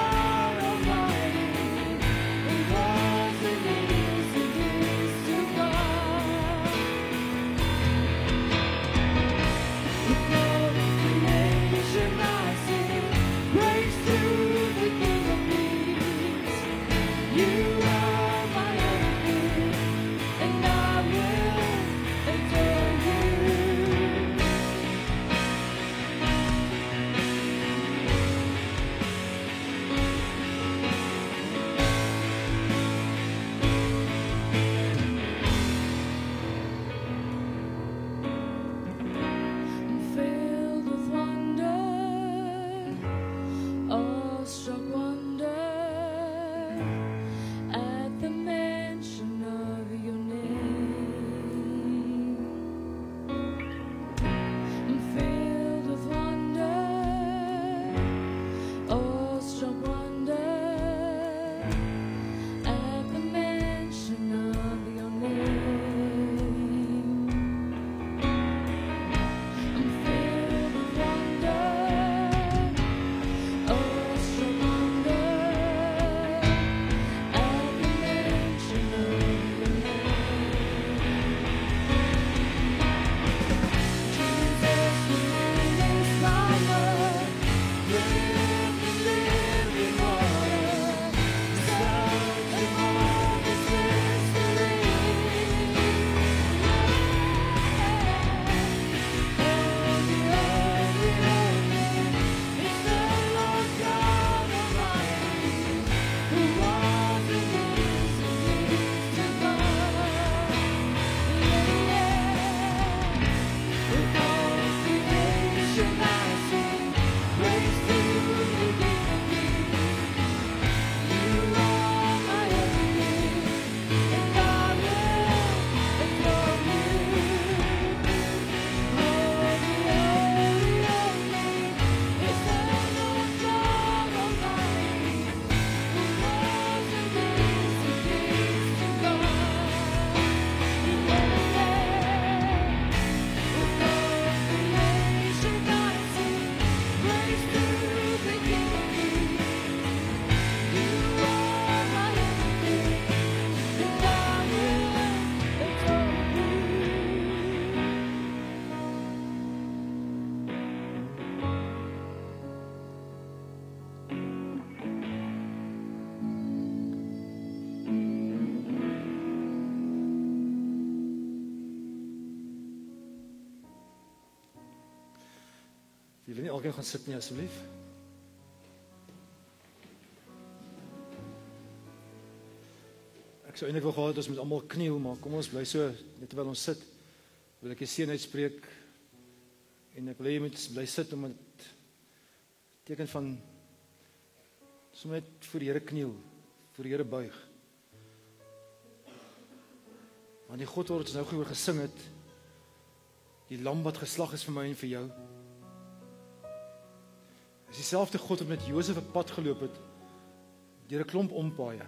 Jy wil nie elkeen gaan sit nie asseblief. Ek sou eintlik wil gehad het ons moet almal kniel, maar kom ons bly so net terwyl ons sit. Wil ek die seën uitspreek en ek wil hê jy moet bly sit om 'n teken van sommer net voor die Here kniel, voor die Here buig. Want die God wat ons nou gehoor gesing het, die lam wat geslag is vir my en vir jou, is dieselfde God wat met Josef 'n pad geloop het deur 'n klomp ompaaie.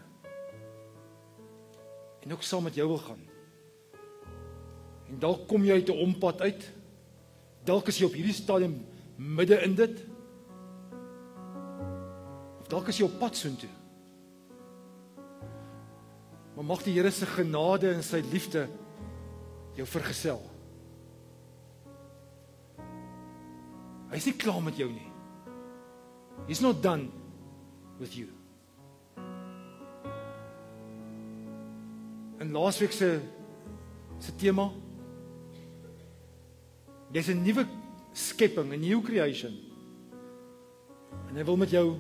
En ook saam met jou wil gaan. En dalk kom jy uit 'n ompad uit. Dalk is jy op hierdie stadium midde in dit. Of dalk is jy op pad soontoe. Maar mag die Here se genade en sy liefde jou vergesel. Hy is nie klaar met jou nie. He's not done with you. En laasweek se tema, jy's 'n nuwe skepping, 'n new creation. En hy wil met jou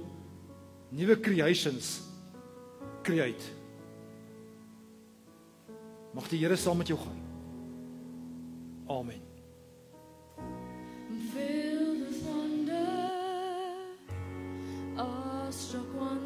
nuwe creations create. Mag die Here saam met jou gaan. Amen. Filled with wonder, awestruck one.